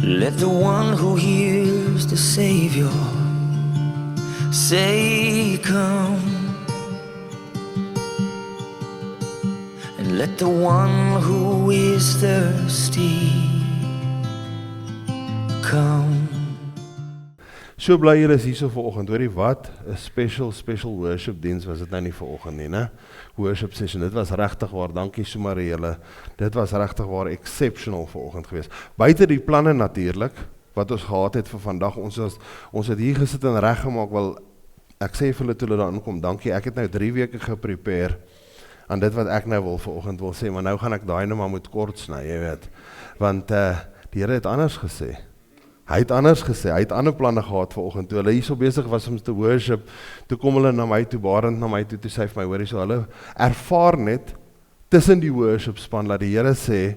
Let the one who hears the Savior say, come. And let the one who is thirsty come. So bly julle is hier so vanoggend, hoorie wat? 'n special worship diens was dit nou nie vanoggend nie, né? Worship session, dit was regtig waar, dankie so maar julle. Dit was regtig waar exceptional vanoggend geweest. Buite die planne natuurlik wat ons gehad het vir vandag, ons het hier gesit en reggemaak, wel ek sê vir hulle toe hulle daar aankom, dankie. Ek het nou 3 weke geprepare aan dit wat ek nou wil vanoggend wil sê, maar nou gaan ek daai nou maar moet kort sny, jy weet. Want die Here het anders gesê. Hy het anders gesê, hy het ander planne gehad vanoggend, toe hulle hier so besig was om te worship, toe kom hulle na my toe, Barend na my toe sê vir my, hoorie so, hulle ervaar net, tussen die worship span, dat die Here sê,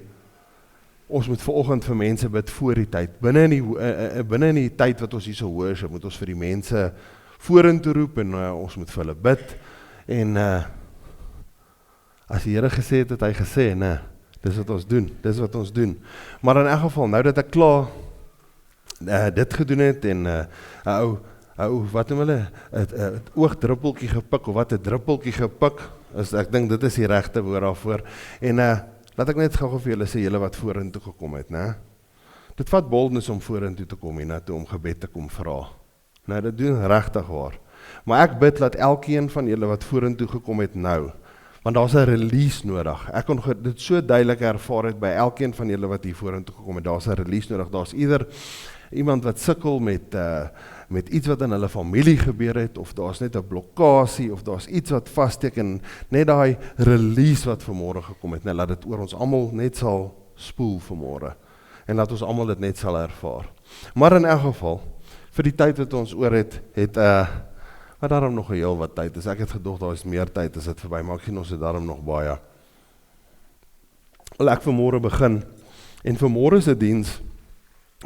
ons moet vanoggend vir mense bid voor die tyd, binne in die tyd wat ons hier so worship, moet ons vir die mense vorentoe roep, en ons moet vir hulle bid, en as die Here gesê het hy gesê, nee, dis wat ons doen, maar in elk geval, nou dat ek klaar, dit gedoen het en wat noem hulle, het oogdruppeltjie gepik, of wat, 'n druppeltjie gepik, ek dink dit is die regte woord daarvoor, en laat ek net gou vir julle sê, julle wat vorentoe gekom het, né? Dit vat boldness om vorentoe te kom, en om gebed te kom vra, nou dit doen regtig waar, maar ek bid dat elkeen van julle wat vorentoe gekom het nou, want daar's 'n release nodig, ek kon dit so duidelik ervaar het by elkeen van julle wat hier vorentoe gekom het, daar's 'n release nodig, daar's ieder iemand wat sukkel met iets wat in hulle familie gebeur het, of daar's net 'n blokkasie, of daar's iets wat vassteek, en net daai release wat vanmôre gekom het, laat dit oor ons almal net sal spoel vanmôre, en laat ons almal dit net sal ervaar. Maar in elk geval, vir die tyd wat ons oor het maar daarom nog 'n heel wat tyd is, ek het gedog daar is meer tyd as dit verby, maar ek sien ons het daarom nog baie. Wil ek vanmôre begin, en vanmôre se diens,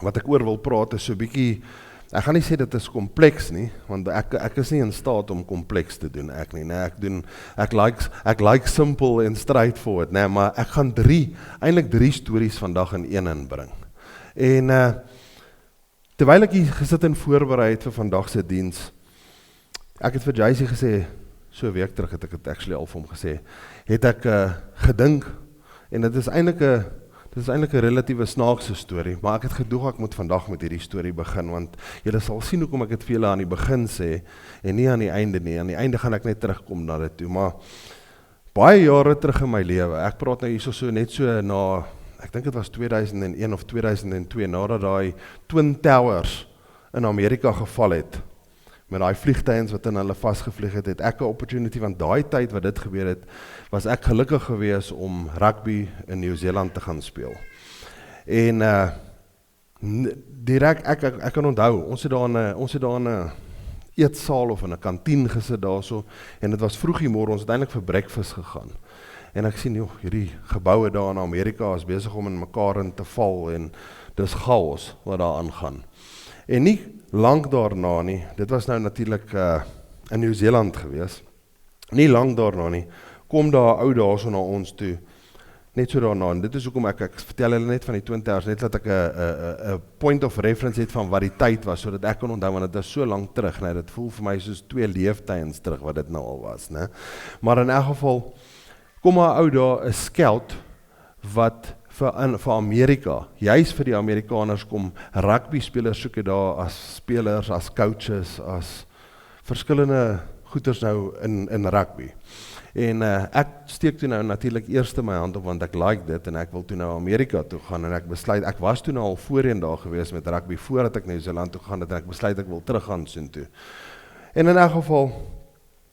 wat ek oor wil praat is so bietjie, ek gaan nie sê dit is kompleks nie, want ek is nie in staat om kompleks te doen, ek like simple en straightforward, nee, maar ek gaan eintlik drie stories vandag in een inbring. En terwyl ek hier gesit en voorberei het vir vandag se diens, ek het vir JC gesê, so 'n week terug het ek het actually al vir hom gesê, het ek gedink, en dit is eintlik 'n relatieve snaakse storie, maar ek het gedoog ek moet vandag met hierdie storie begin, want julle sal sien hoekom ek het vir julle aan die begin sê, en nie aan die einde nie, aan die einde gaan ek net terugkom na dit toe, maar baie jare terug in my lewe, ek praat nou hierso so net so na, ek dink dit was 2001 of 2002, nadat daai Twin Towers in Amerika geval het, met daai vliegtuie wat in hulle vasgevlieg het, het ek 'n opportunity, want daai tyd wat dit gebeur het, was ek gelukkig gewees om rugby in Nieu-Seeland te gaan speel. En direk, ek kan onthou, ons het daar in 'n eetsaal of in 'n kantien gesit daarso, en dit was vroeg die môre, ons het eintlik vir breakfast gegaan. En ek sien, hierdie geboue daar in Amerika is besig om in mekaar in te val, en dis chaos wat daar aangaan. En nie lang daarna nie, dit was nou natuurlik in Nieu-Seeland gewees, nie lang daarna nie, kom daar 'n ou daarso na ons toe, net so daarna, en dit is hoekom ek vertel hulle net van die 20's, net dat ek 'n point of reference het van wat die tyd was, sodat ek kan onthou, want dit is so lank terug, nee, dit voel vir my soos 2 leeftyds terug wat dit nou al was, nee. Maar in elk geval, kom 'n ou daar, 'n scout, wat vir Amerika, juist vir die Amerikaners kom rugby spelers soek daar as spelers, as coaches, as verskillende goeters nou in rugby. En ek steek toe nou natuurlik eers my hand op, want ek like dit, en ek wil toe nou Amerika toe gaan, en ek besluit, ek was toe nou al voorheen daar gewees met rugby, voordat ek Nieu-Seeland toe gaan, en ek besluit ek wil teruggaan soontoe. En in elk geval,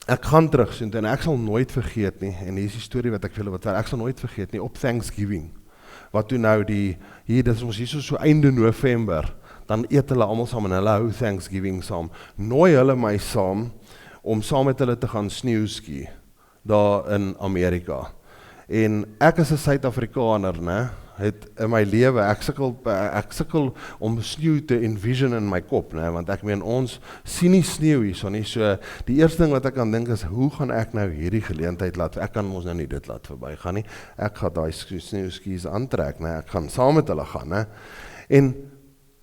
ek gaan terug soontoe, en ek sal nooit vergeet nie, en hier is die storie wat ek vir julle vertel, ek sal nooit vergeet nie, op Thanksgiving, wat toe nou dit is ons hier so einde November, dan eet hulle almal saam en hulle hou Thanksgiving saam. Nooi hulle my saam, om saam met hulle te gaan sneeuski, daar in Amerika. En ek is 'n Suid-Afrikaner, né? Het in my lewe, ek sukkel om sneeu te envision in my kop, né? Want ek meen, ons sien nie sneeu hierso nie, so die eerste ding wat ek kan dink is, hoe gaan ek nou hierdie geleentheid laat, ek kan ons nou nie dit laat verbygaan nie, ek gaan daai sneeuskies aantrek, né? Ek gaan saam met hulle gaan, né? En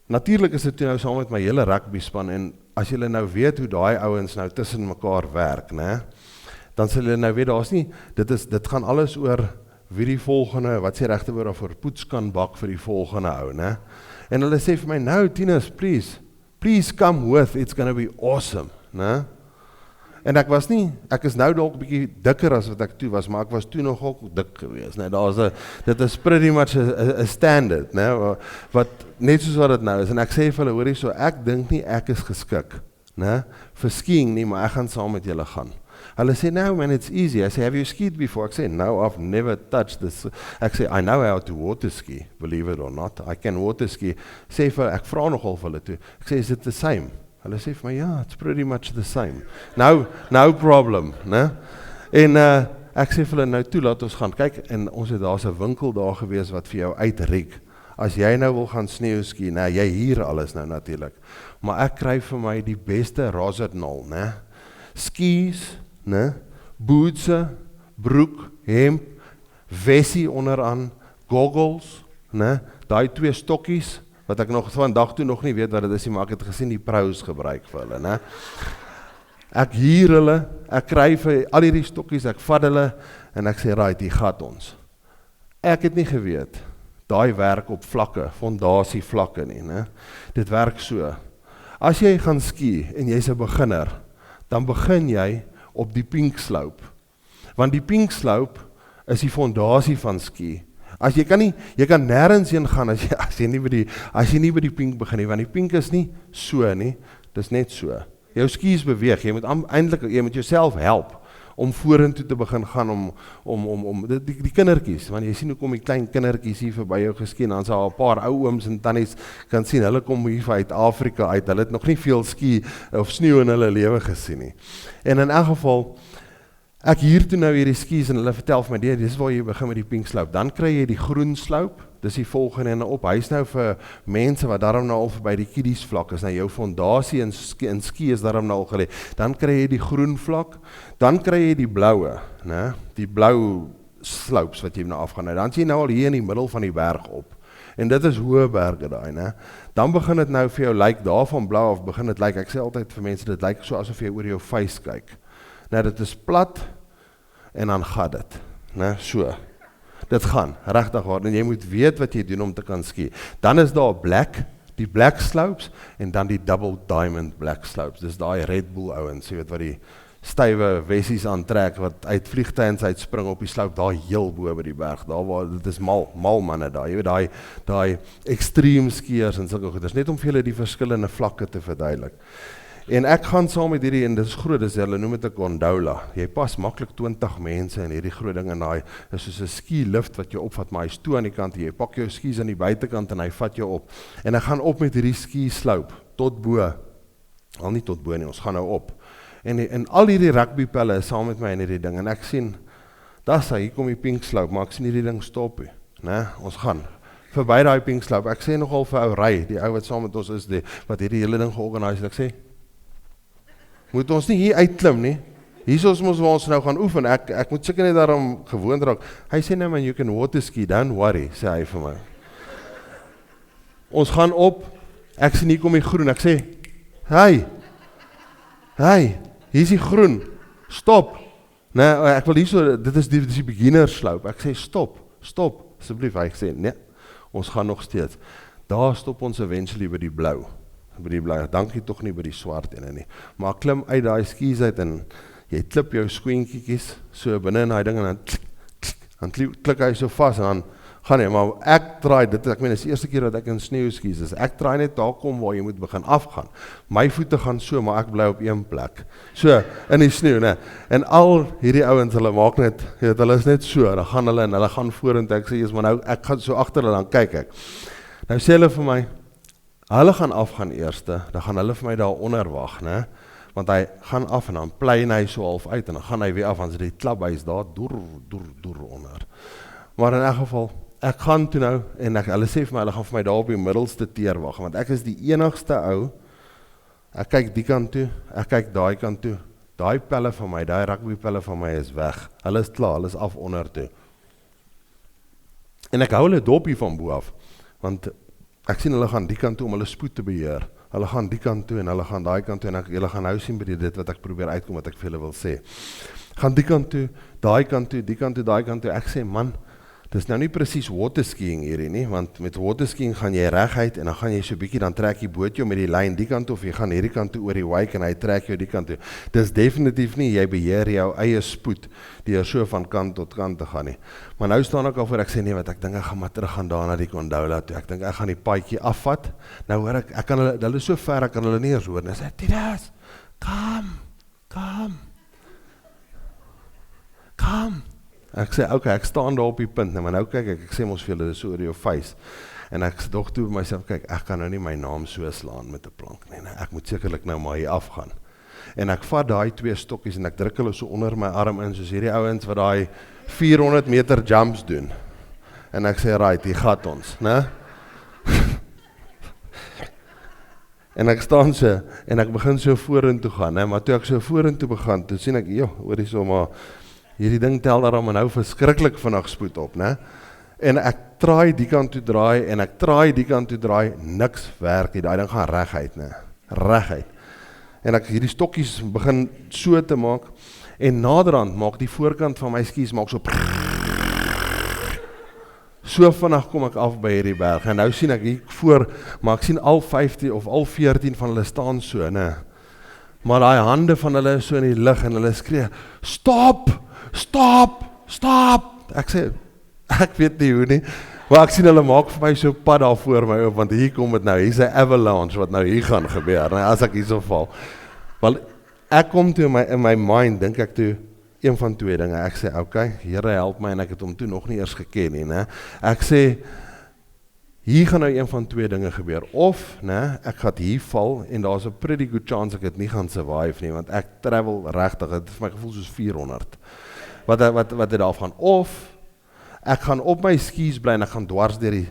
Natuurlik is dit toe nou saam met my hele rugby span en as julle nou weet hoe daai ouens nou tussen mekaar werk, né? Dan sal julle nou weet daar's nie dit gaan alles oor wie die volgende, wat sê regte woord daarvoor, poets kan bak vir die volgende ou, né? En hulle sê vir my, "No, Tinus, please come with, it's gonna be awesome," né? En ek is nou dalk 'n bietjie dikker as wat ek toe was, maar ek was toe nogal dik geweest, né? Dit is pretty much a standard, né? Wat net soos wat dit nou is en ek sê vir hulle, hoorie, so ek dink nie ek is geskik, né, vir skiing nie, maar ek gaan saam met julle gaan. Hulle sê, "No man, it's easy." I say, "Have you skied before?" Ek sê, "No, I've never touched this." Ek sê, "I know how to water ski, believe it or not. I can water ski." Sê vir, ek vra nogal vir hulle toe. Ek sê, "Is it the same?" Hulle sê vir my, "Ja, it's pretty much the same." No problem, né? En ek sê vir hulle, "Nou toe, laat ons gaan kyk." En ons het daar's 'n winkel daar gewees wat vir jou uitreik. As jy nou wil gaan sneeuski, nou jy hier alles nou natuurlik. Maar ek kry vir my die beste Rossignol, né? Skis, né? Bootse, broek, hemp, vessie onderaan, goggles, né? Daai 2 stokkies wat ek nog vandag toe nog nie weet wat dit is nie, maar ek het gesien die pros gebruik vir hulle, né? Ek huur hulle, ek kry vir al hierdie stokkies, ek vat hulle en ek sê, "Right, hier gaan ons." Ek het nie geweet daai werk op vlakke, fondasie vlakke nie, né? Dit werk so. As jy gaan ski en jy's 'n beginner, dan begin jy op die pink slope. Want die pink slope is die fondasie van ski. As jy kan nêrens heen gaan as jy nie by die pink begin nie, want die pink is nie so nie, dis net so. Jou skis beweeg, jy moet jouself help om vorentoe te begin gaan om die kindertjies, want jy sien hoe kom die klein kindertjies hier verby jou geskien, dan sal 'n paar ou ooms en tannies kan sien, hulle kom hier uit Afrika uit, hulle het nog nie veel ski of sneeu in hulle lewe gesien nie. En in elk geval, ek hier toe nou hierdie skis en hulle vertel vir my, dis waar jy begin met die pink slope, dan kry jy die groen slope, dis die volgende en op, hy is nou vir mense wat daarom nou al verby die kiddies vlak is, nou jou fondasie en ski is daarom nou al gelê, dan kry jy die groen vlak, dan kry jy die blaue, né? Die blou slopes wat jy nou afgaan, nou, dan is jy nou al hier in die middel van die berg op, en dit is hoë berge daai, né? Dan begin dit nou vir jou lyk, daarvan blou af begin dit lyk, ek sê altyd vir mense, dit lyk so asof jy oor jou face kyk, nou dit is plat, en dan gaan dit, né, so. Dit gaan, regtig waar, en jy moet weet wat jy doen om te kan ski. Dan is daar die black slopes, en dan die double diamond black slopes, dis daai Red Bull ouens, jy weet wat die stywe wessies aantrek, wat uit vliegtuins uitspring op die slope, daar heel bo by die berg, daar waar, dit is mal manne daar, jy weet daai extreme skiers en sulke goeders, net om vir julle die verskillende vlakke te verduidelik. En ek gaan saam met hierdie, en dit is groot, hulle noem dit 'n gondola. Jy pas maklik 20 mense in hierdie groot ding en daai is soos 'n ski lift wat jou opvat, maar hy's toe aan die kant, jy pak jou skis aan die buitekant en hy vat jou op. En ek gaan op met hierdie ski slope tot bo. Al nie tot bo nie, ons gaan nou op. En al hierdie rugbypelle is saam met my in hierdie ding en ek sien, hier kom die pink slope, maar ek sien hierdie ding stop, né? Ons gaan verby daai pink slope. Ek sê nogal vir ou Ry, die ou wat saam met ons is, wat hierdie hele ding georganiseer het, ek sê, moet ons nie hier uitklim nie. Hier is ons waar ons nou gaan oefen. Ek moet seker net daarom gewoond raak. Hy sê nou man, you can water ski, don't worry, sê hy vir my. Ons gaan op, ek sien hier kom die groen, ek sê, hey, hier is die groen, stop. Nee, ek wil hier so, dit is die beginner slope. Ek sê, stop, asseblief. Hy sê, nee, ons gaan nog steeds. Daar stop ons eventually by die blou. Dankie tog nie by die swart ene nie. Maar klim uit daai skis uit en jy klip jou skoentjies so binne in daai ding en dan klik hy so vas en dan gaan jy, maar ek draai dit, ek meen dis die eerste keer dat ek in sneeuskies is. Ek draai net daar kom waar jy moet begin afgaan. My voete gaan so, maar ek bly op een plek. So in die sneeu, né? En al hierdie ouens, hulle maak net, hulle is net so, dan gaan hulle en hulle gaan vorentoe. Ek sê, maar nou ek gaan so agter hulle dan kyk ek. Nou sê hulle vir my, hulle gaan afgaan eerste, dan gaan hulle vir my daar onder wag, né? Want hy gaan af en dan plein hy so half uit en dan gaan hy weer af, want sy die klaphuis daar door onder. Maar in elk geval, ek gaan toe nou, en hulle sê vir my, hulle gaan vir my daar op die middelste teer wag, want ek is die enigste ou, ek kyk die kant toe, ek kyk daai kant toe, daai pelle van my, daai rugbypelle van my is weg, hulle is klaar, hulle is af onder toe. En ek hou hulle dopie van bo af, want ek sien hulle gaan die kant toe om hulle spoed te beheer. Hulle gaan die kant toe en hulle gaan daai kant toe en julle gaan nou sien by dit wat ek probeer uitkom, wat ek vir julle wil sê. Gaan die kant toe, daai kant toe, die kant toe, daai kant toe. Ek sê, man, dis nou nie presies waterskiing hierdie nie, want met waterskiing gaan jy reguit en dan gaan jy so bietjie, dan trek jy boot jou met die lyn die kant toe, of jy gaan hierdie kant toe oor die wake en hy trek jou die kant toe. Dis definitief nie, jy beheer jou eie spoed, deur so van kant tot kant te gaan nie. Maar nou staan ek al voor, ek sê nee, wat ek dink ek gaan maar terug gaan daar na die gondola toe, ek dink ek gaan die paadjie afvat, nou hoor ek kan hulle is so ver, ek kan hulle nie eens hoor, en ek sê, Tidas, kom. Ek sê, okay, ek staan daar op die punt, maar nou kyk ek sê ons vir julle, dis so oor jou face, en ek sê toch toe vir myself, kyk, ek kan nou nie my naam so slaan met 'n plank nie, ek moet sekerlik nou maar hier afgaan. En ek vat daai 2 stokkies en ek druk hulle so onder my arm in, soos hierdie ouens wat daai 400 meter jumps doen. En ek sê, right, hier gaat ons, né? En ek staan so, en ek begin so vorentoe gaan, né? Maar toe ek so vorentoe begin, toe sien ek, hoor hier so maar, hierdie ding tel daarom nou verskriklik vinnig spoed op, né? En ek draai die kant toe draai, en ek draai die kant toe draai, niks werk nie, daai ding gaan reguit, né? Reguit. En ek hierdie stokkies begin so te maak, en naderhand maak die voorkant van my skies, maak so vinnig kom ek af by hierdie berg, en nou sien ek hier voor, maar ek sien al 15 of al 14 van hulle staan so, né? Maar daai hande van hulle is so in die lug, en hulle skree, stop! Ek sê, ek weet nie hoe nie, maar ek sien hulle maak vir my so pad daar voor my op, want hier kom het nou, hier is 'n avalanche wat nou hier gaan gebeur, as ek hier so val. Want ek kom toe in my mind, dink ek toe, een van 2 dinge, ek sê, okay, Here help my, en ek het hom toe nog nie eers geken nie, né? Ek sê, hier gaan nou een van 2 dinge gebeur, of, né, ek gaan hier val, en daar's 'n pretty good chance ek het nie gaan survive nie, want ek travel regtig, het vir my gevoel soos 400, wat het daar gaan, of, ek gaan op my skis bly, en ek gaan dwars deur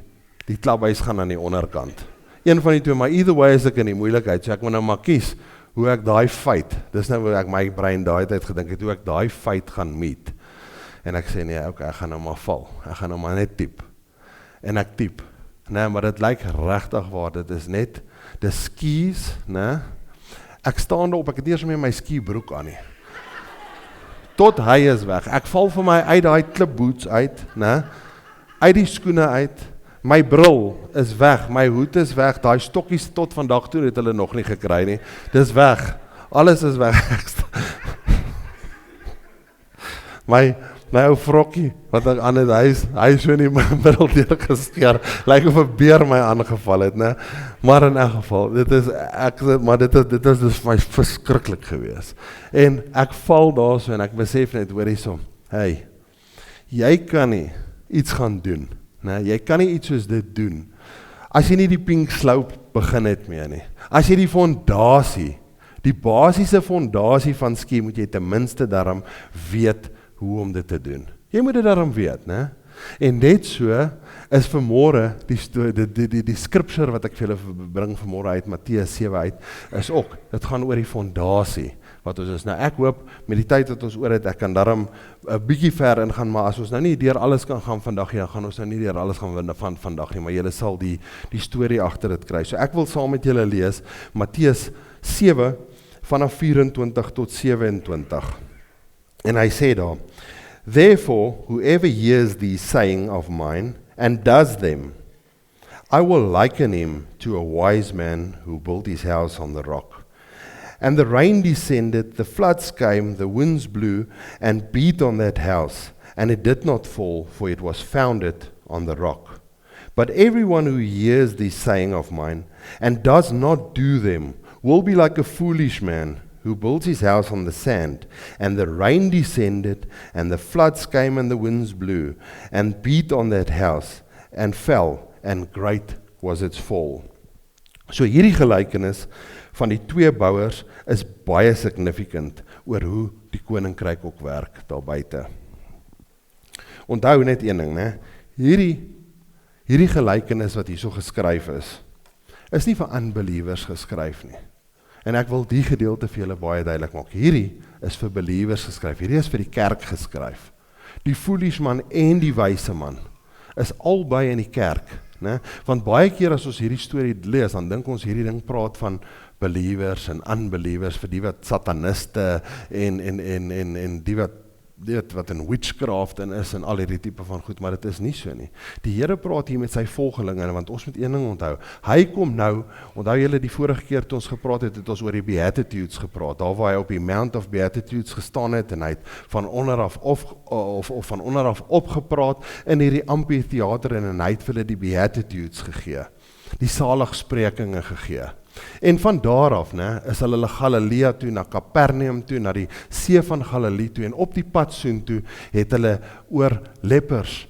die klaphuis gaan aan die onderkant. Een van die 2, maar either way is ek in die moeilikheid, so ek moet nou maar kies, hoe ek daai fight, dis nou hoe ek my brein daai tyd gedink het, hoe ek daai fight gaan meet, en ek sê nee, okay, ek gaan nou maar val, ek gaan nou maar net typ, en ek typ, nee, maar dit lyk regtig waar, dit is net, die skis, nee, ek staan daarop, ek het eers met my ski broek aan nie, tot hy is weg, ek val vir my uit die klipboots uit, nee, uit die skoene uit, my bril is weg, my hoed is weg, daai stokkies tot vandag toe het hulle nog nie gekry nie, dis weg, alles is weg, my ou vrokkie, wat ek aan het, hy is so in die middel deurgeskeer, lyk of 'n beer my aangeval het, né? Maar in 'n geval, dit is dus vir my verskriklik gewees, en ek val daar so, en ek besef net, hoor hierso, hey, jy kan nie iets gaan doen, né? Jy kan nie iets soos dit doen, as jy nie die pink slope begin het mee nie, as jy die fondasie, die basiese fondasie van ski, moet jy ten minste daarom weet, hoe om dit te doen. Jy moet dit daarom weet, né? En net so is vanmôre die scripture wat ek vir julle bring vanmôre uit Matteus 7 uit, is ook, dit gaan oor die fondasie wat ons is. Nou ek hoop met die tyd wat ons oor het, ek kan daarom 'n bietjie ver ingaan, maar as ons nou nie deur alles kan gaan vandag nie, dan gaan ons nou nie deur alles gaan van vandag nie, maar julle sal die storie agter dit kry. So ek wil saam met julle lees Matteus 7 vanaf 24 tot 27. En hy sê daar, therefore, whoever hears these saying of mine, and does them, I will liken him to a wise man who built his house on the rock. And the rain descended, the floods came, the winds blew, and beat on that house, and it did not fall, for it was founded on the rock. But everyone who hears these saying of mine, and does not do them, will be like a foolish man, who built his house on the sand, and the rain descended, and the floods came, and the winds blew, and beat on that house, and fell, and great was its fall. So hierdie gelykenis van die 2 bouers is baie significant oor hoe die koninkryk ook werk daar buite. Onthou net een ding, né? Hierdie gelykenis wat hierso geskryf is nie vir unbelievers geskryf nie. En ek wil die gedeelte vir julle baie duidelik maak. Hierdie is vir believers geskryf. Hierdie is vir die kerk geskryf. Die foolish man en die wyse man is albei in die kerk né? Want baie keer as ons hierdie storie lees, dan dink ons hierdie ding praat van believers en unbelievers, vir die wat sataniste en die wat in witchcraft is en al hierdie tipe van goed, maar dit is nie so nie. Die Here praat hier met sy volgelinge, want ons moet een ding onthou. Hy kom nou, onthou julle die vorige keer toe ons gepraat het ons oor die Beatitudes gepraat, daar waar hy op die Mount of Beatitudes gestaan het en hy het van onderaf van onderaf opgepraat in hierdie amphitheater en hy het vir hulle die Beatitudes gegee, die saligsprekinge gegee. En van daar af, is hulle Galilea toe, na Kapernaum toe, na die see van Galilee toe, en op die pad soontoe het hulle oor lepers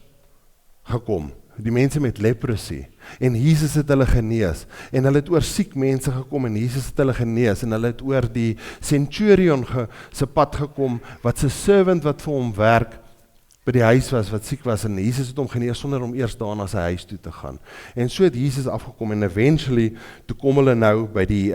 gekom, die mense met leprosy, en Jesus het hulle genees, en hulle het oor siek mense gekom, en Jesus het hulle genees, en hulle het oor die centurion se pad gekom, wat sy servant wat vir hom werk, by die huis was, wat siek was, en Jesus het hom genees sonder om eers daar na sy huis toe te gaan. En so het Jesus afgekom, en eventually, toe kom hulle nou by die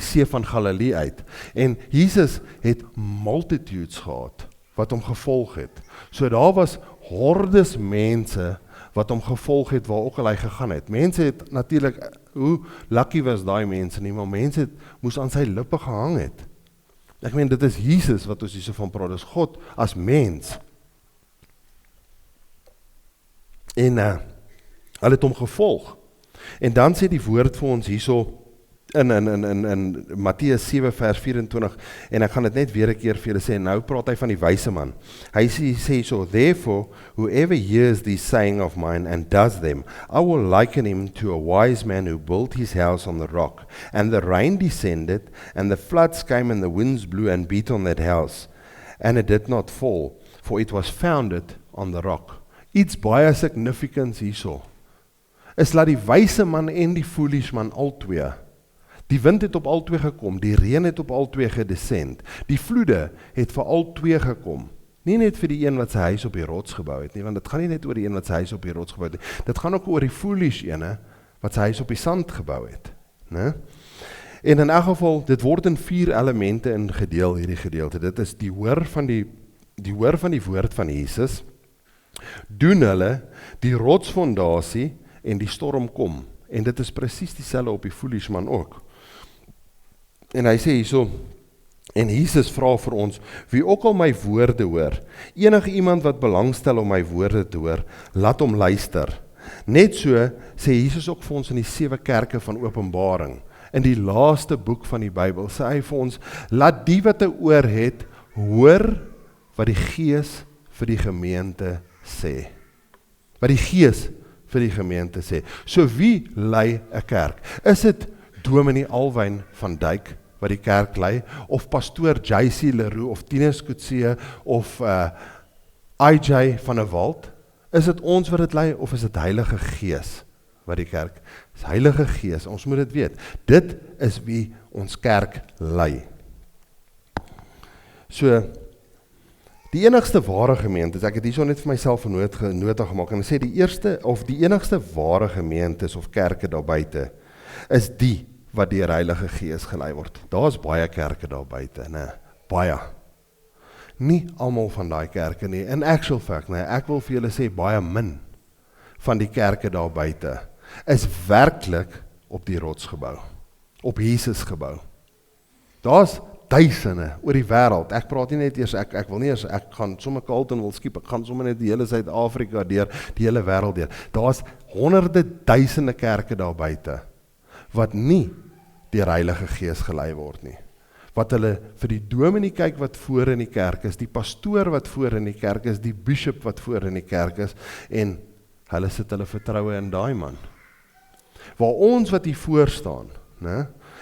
see van Galilee uit. En Jesus het multitudes gehad, wat hom gevolg het. So daar was hordes mense, wat hom gevolg het, waar ook al hy gegaan het. Mense het natuurlik, hoe lucky was daai mense nie, maar mense moes aan sy lippe gehang het. Ek meen, dit is Jesus wat ons hierso van praat, dis God as mens. En hulle het hom gevolg. En dan sê die woord vir ons hierso in Matteus 7 vers 24, en ek gaan dit net weer 'n keer vir julle sê, nou praat hy van die wyse man. Hy sê so, therefore, whoever hears this saying of mine and does them, I will liken him to a wise man who built his house on the rock, and the rain descended, and the floods came, and the winds blew and beat on that house, and it did not fall, for it was founded on the rock. Iets baie significance hierso, is laat die wyse man en die foolish man albei, die wind het op albei gekom, die reën het op albei gedescend, die vloede het vir albei gekom, nie net vir die een wat sy huis op die rots gebou het nie, want dit gaan nie net oor die een wat sy huis op die rots gebou het nie, dit gaan ook oor die foolish ene, wat sy huis op die sand gebou het, né? En in elk geval, dit word in 4 elemente ingedeel, hierdie gedeelte, dit is die hoor van die woord van Jesus, doen hulle die rotsfondasie en die storm kom, en dit is presies dieselfde op die foolish man ook. En hy sê hierso, en Jesus vra vir ons, wie ook al my woorde hoor, enige iemand wat belangstel om my woorde te hoor, laat hom luister. Net so sê Jesus ook vir ons in die 7 kerke van Openbaring, in die laaste boek van die Bybel, sê hy vir ons, laat die wat 'n oor het, hoor wat die Gees vir die gemeente sê. Wat die Gees vir die gemeente sê. So wie lei 'n kerk? Is dit Dominee Alwyn van Dijk wat die kerk lei, of pastoor JC Leroux, of Tinus Coetzee, of IJ van 'n Walt? Is dit ons wat dit lei, of is dit Heilige Gees wat die kerk? Dis Heilige Gees, ons moet dit weet. Dit is wie ons kerk lei. So, die enigste ware gemeente, ek het hierso net vir myself 'n nota gemaak, en sê die eerste, of die enigste ware gemeentes of kerke daar buite, is die wat deur Heilige Gees gelei word. Daar is baie kerke daar buite, baie. Nie almal van daai kerke nie, in actual fact, ek wil vir julle sê, baie min van die kerke daar buite, is werklik op die rots gebou, op Jesus gebou. Daar's duisende oor die wêreld. Ek praat nie net eers, ek wil nie eers, ek gaan sommer Carlton wil skiep, ek gaan sommer net die hele Suid-Afrika deur, die hele wêreld deur. Daar's honderde duisende kerke daar buite, wat nie deur Heilige Gees gelei word nie. Wat hulle vir die dominee kyk wat voor in die kerk is, die pastoor wat voor in die kerk is, die bishop wat voor in die kerk is, en hulle sit hulle vertroue in daai man. Waar ons wat hier voor staan,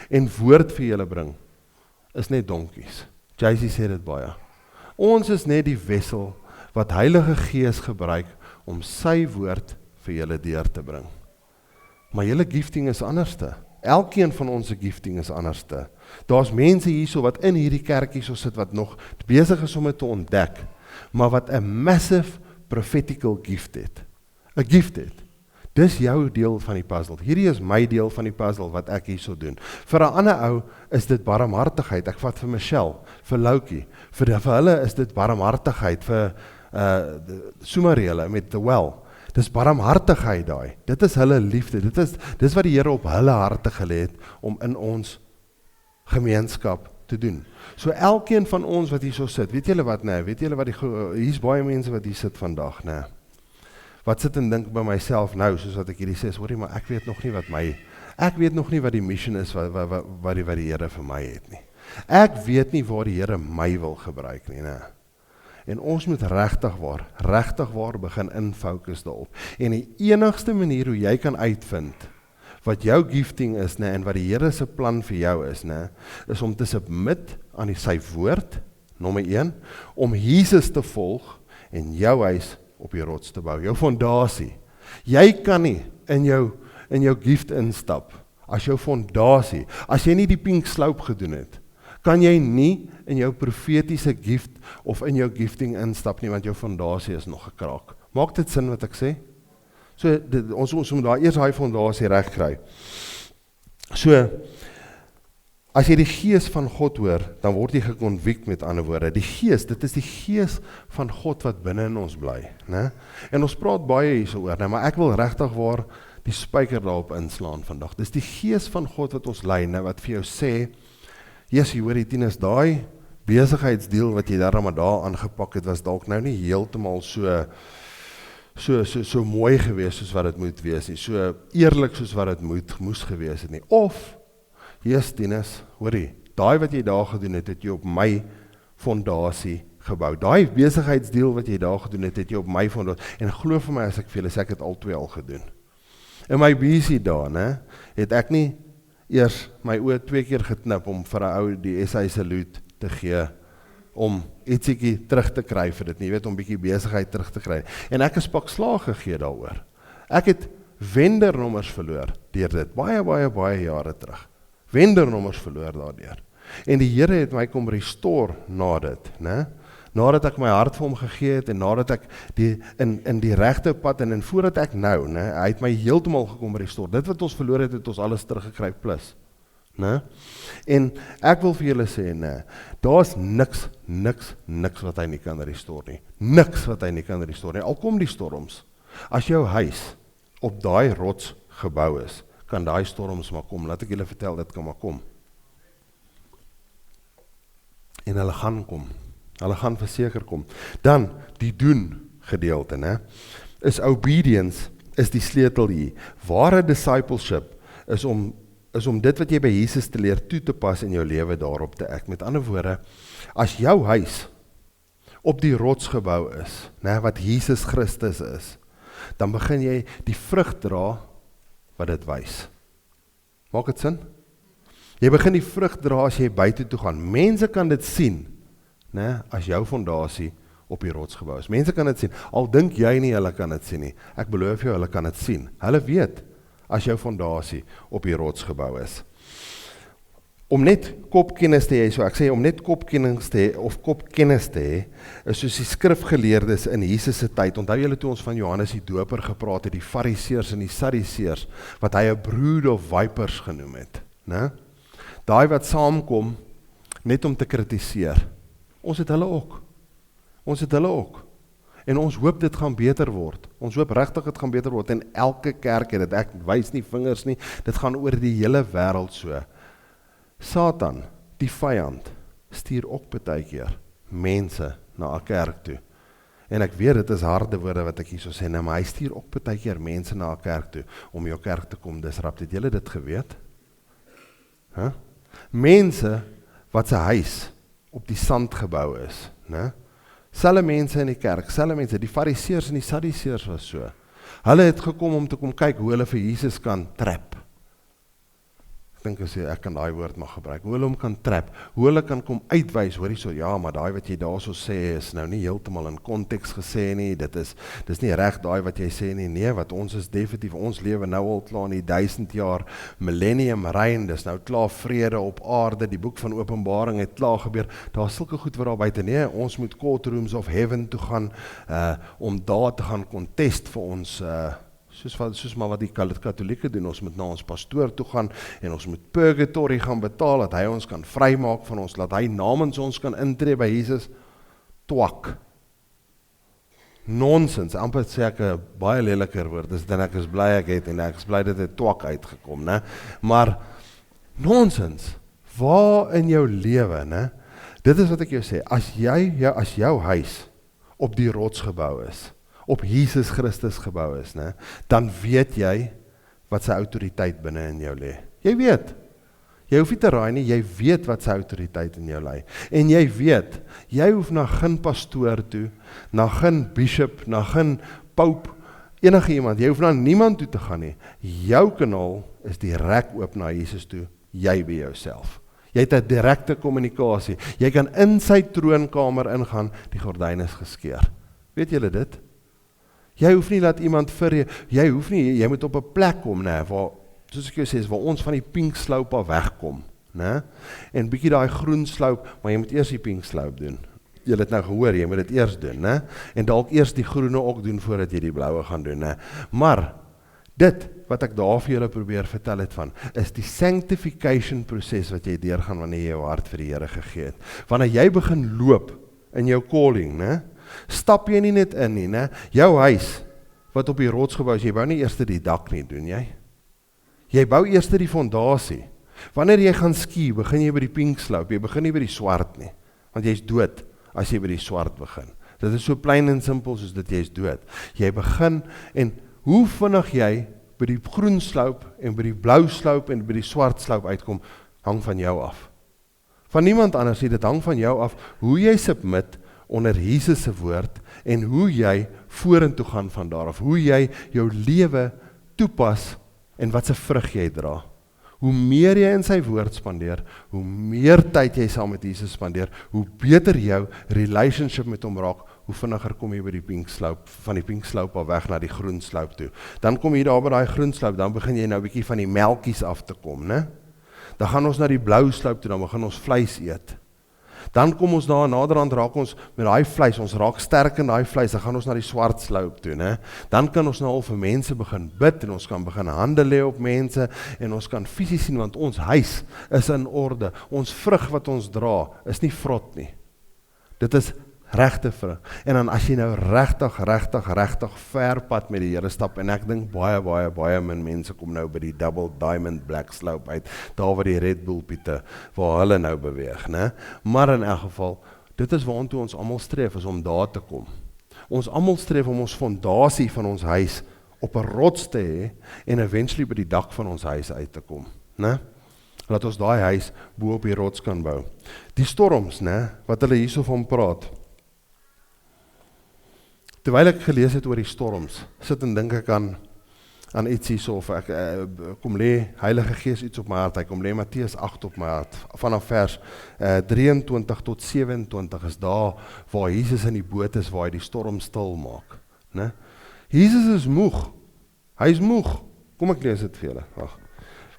en woord vir julle bring, is net donkies. JC sê dit baie. Ons is net die wessel wat Heilige Gees gebruik om sy woord vir julle deur te bring. Maar julle gifting is anderste. Elkeen van ons gifting is anderste. Daar's mense hierso wat in hierdie kerk hierso sit wat nog besig is om dit te ontdek, maar wat 'n massive prophetical gift het. 'n gift het. Dis jou deel van die puzzle. Hierdie is my deel van die puzzle wat ek hierso doen. Vir 'n ander ou is dit barmhartigheid. Ek vat vir Michelle, vir Loukie. Vir hulle is dit barmhartigheid, vir Sumarele met The Well. Dis barmhartigheid daai. Dit is hulle liefde. Dis wat die Here op hulle harte gelê het om in ons gemeenskap te doen. So elkeen van ons wat hier so sit, weet julle wat nee, weet julle wat hier's baie mense wat hier sit vandag, nee. Wat sit en dink by myself nou, soos wat ek hierdie sê, hoorie, maar ek weet nog nie wat die mission is wat die Here vir my het nie. Ek weet nie waar die Here my wil gebruik nie, nee. En ons moet regtig waar begin infokus daarop. En die enigste manier hoe jy kan uitvind wat jou gifting is, nee, en wat die Here se plan vir jou is, nee, is om te submit aan sy woord, nommer 1, om Jesus te volg en jou huis op die rots te bou, jou fondasie. Jy kan nie in jou gift instap, as jou fondasie, as jy nie die pink slope gedoen het, kan jy nie in jou profetiese gift of in jou gifting instap nie, want jou fondasie is nog gekraak. Maak dit sin wat ek sê? So, ons moet daar eers daai fondasie reg kry. So, as jy die gees van God hoor, dan word jy geconvict met ander woorde. Die gees, dit is die gees van God wat binne in ons bly, né? En ons praat baie hierso oor, né? Maar ek wil regtig waar die spyker daarop inslaan vandag. Dis die gees van God wat ons lei, né? Wat vir jou sê, jy hoor die Tinus, daai besigheidsdeal wat jy daar aangepak het, was dalk nou nie heeltemal so mooi gewees soos wat dit moet wees nie, so eerlik soos wat dit moes gewees het nie. Of, Tinus, hoorie, daai wat jy daar gedoen het, het jy op my fondasie gebou. Daai besigheidsdeal wat jy daar gedoen het, het jy op my fondasie, en glo vir my as ek vir julle sê, ek het al 2 al gedoen. In my busy daar, né, het ek nie eers my oë 2 keer geknip om vir 'n ou die SA salute te gee, om ietsiekie terug te kry vir dit nie, weet, om bietjie besigheid terug te kry. En ek is pak slaag gegee daaroor. Ek het vendornommers verloor deur dit, baie jare terug. Vendornommers verloor daardeur. En die Here het my kom restore na dit, né? Nadat ek my hart vir hom gegee het, en nadat ek in die regte pad, en voordat ek nou, né, hy het my heeltemal gekom restore. Dit wat ons verloor het, het ons alles teruggekry plus. né? En ek wil vir julle sê, nee, daar's niks wat hy nie kan restore nie. Niks wat hy nie kan restore nie. Al kom die storms. As jou huis op daai rots gebou is, kan daai storms maar kom. Laat ek julle vertel, dit kan maar kom. En hulle gaan kom. Hulle gaan verseker kom. Dan, die doen gedeelte, né? Is obedience, is die sleutel hier. Ware discipleship is om dit wat jy by Jesus te leer toe te pas in jou lewe daarop te ek. Met ander woorde, as jou huis op die rots gebou is, né, wat Jesus Christus is, dan begin jy die vrug dra wat dit wys. Maak dit sin? Jy begin die vrug dra as jy buite toe gaan. Mense kan dit sien, né, as jou fondasie op die rots gebou is. Mense kan dit sien. Al dink jy nie hulle kan dit sien nie. Ek beloof jou, hulle kan dit sien. Hulle weet as jou fondasie op die rots gebou is. Om net kopkennis te hê, so ek sê om net kopkennis te hê of kopkennis te hê, is soos die skrifgeleerdes in Jesus se tyd. Onthou julle toe ons van Johannes die Doper gepraat het, die Fariseërs en die Sadduseërs, wat hy 'n brood of vipers genoem het, né? Daai wat saamkom net om te kritiseer. Ons het hulle ook. En ons hoop dit gaan beter word. Ons hoop regtig dit gaan beter word. En elke kerk het dit, ek wys nie vingers nie, dit gaan oor die hele wêreld so. Satan, die vyand, stuur ook baie keer mense na 'n kerk toe. En ek weet dit is harde woorde wat ek hier so sê, nou, maar hy stuur ook baie keer mense na 'n kerk toe om jou kerk te kom disrupt. Het julle dit geweet? Huh? Mense wat se huis op die sand gebou is, né? Selfe mense in die kerk, selfe mense, die Fariseërs en die Sadduseërs was so. Hulle het gekom om te kom kyk hoe hulle vir Jesus kan trap. Ek dink ek kan daai woord mag gebruik. Hoe hulle hom kan trap, hoe hulle kan kom uitwys, hoorie so, ja, maar daai wat jy daarso sê is nou nie heeltemal in konteks gesê nie, dis nie reg daai wat jy sê nie, nee, wat ons is definitief, ons lewe nou al klaar in die 1000 jaar millennium reign, dis nou klaar vrede op aarde, die boek van Openbaring het klaar gebeur, daar is sulke goed wat daar buite, nee, ons moet courtrooms of heaven toe gaan, om daar te gaan contest vir ons, soos maar wat die katholieke doen, ons moet na ons pastoor toe gaan, en ons moet purgatory gaan betaal, dat hy ons kan vrymaak van ons, dat hy namens ons kan intree by Jesus, twak. Nonsens, amper sê ek 'n baie leliker woord, dis dan ek is bly ek het en ek is bly dit het twak uitgekom, né? Maar nonsens, waar in jou lewe, né? Dit is wat ek jou sê, as jou huis op die rots gebou is, op Jesus Christus gebou is, né? Dan weet jy wat sy autoriteit binne in jou lê. Jy weet. Jy hoef nie te raai nie, jy weet wat sy autoriteit in jou lê. En jy weet, jy hoef na geen pastoor toe, na geen bishop, na geen pope, enige iemand, jy hoef na niemand toe te gaan nie. Jou kanaal is direk oop na Jesus toe, jy by jouself. Jy het 'n direkte kommunikasie. Jy kan in sy troonkamer ingaan, die gordyn is geskeur. Weet julle dit? Jy hoef nie laat iemand vir jy hoef nie, jy moet op 'n plek kom, né, waar soos ek jou sê, is waar ons van die pink slope af wegkom, né? En bietjie daai groen slope, maar jy moet eers die pink slope doen. Jy het nou gehoor, jy moet dit eers doen, né? En dalk eers die groene ook doen voordat jy die blaue gaan doen, né? Maar dit wat ek daar vir julle probeer vertel het van, is die sanctification proses wat jy deurgaan wanneer jy jou hart vir die Here gegee het. Wanneer jy begin loop in jou calling, né? Stap jy nie net in nie, né? Jou huis wat op die rots gebou is, jy bou nie eers die dak nie, doen jy? Jy bou eers die fondasie. Wanneer jy gaan ski, begin jy by die pink slope, jy begin nie by die swart nie, want jy's dood as jy by die swart begin. Dit is so plain en simpel soos dit jy's dood. Jy begin, en hoe vinnig jy by die groen slope en by die blou slope en by die swart slope uitkom, hang van jou af. Van niemand anders nie, dit hang van jou af, hoe jy submit onder Jesus se woord, en hoe jy vorentoe gaan van daar af, hoe jy jou lewe toepas, en wat se vrug jy dra. Hoe meer jy in sy woord spandeer, hoe meer tyd jy saam met Jesus spandeer, hoe beter jou relationship met hom raak, hoe vinniger kom jy by die pink slope, van die pink slope al weg na die groen slope toe. Dan kom jy daar by daai groen slope, dan begin jy nou bietjie van die melkies af te kom, né? Dan gaan ons na die blou slope toe, dan begin ons vleis eet. Dan kom ons daar naderhand raak ons met daai vleis, ons raak sterk in daai vleis, dan gaan ons na die swart slope toe, né? Dan kan ons nou al vir mense begin bid, en ons kan begin hande lê op mense, en ons kan fisies sien, want ons huis is in orde, ons vrug wat ons dra, is nie vrot nie. Dit is regte vrug. En dan as jy nou regtig ver pad met die Here stap, en ek dink baie min mense kom nou by die double diamond black slope uit, daar waar die Red Bull piete, waar hulle nou beweeg, né? Maar in elk geval, dit is waartoe ons almal streef, is om daar te kom. Ons almal streef om ons fondasie van ons huis op 'n rots te hê, en eventually by die dak van ons huis uit te kom, né? Laat ons daai huis bo op die rots kan bou. Die storms, né, wat hulle hierso van praat. Terwyl ek gelees het oor die storms, sit en dink ek aan iets hierso, of ek kom lê Heilige Gees iets op my hart, hy kom lê Matteus 8 op my hart, vanaf vers 23 tot 27 is daar, waar Jesus in die boot is, waar hy die storm stil maak, né? Jesus is moeg, hy is moeg, kom ek lees dit vir julle, wacht.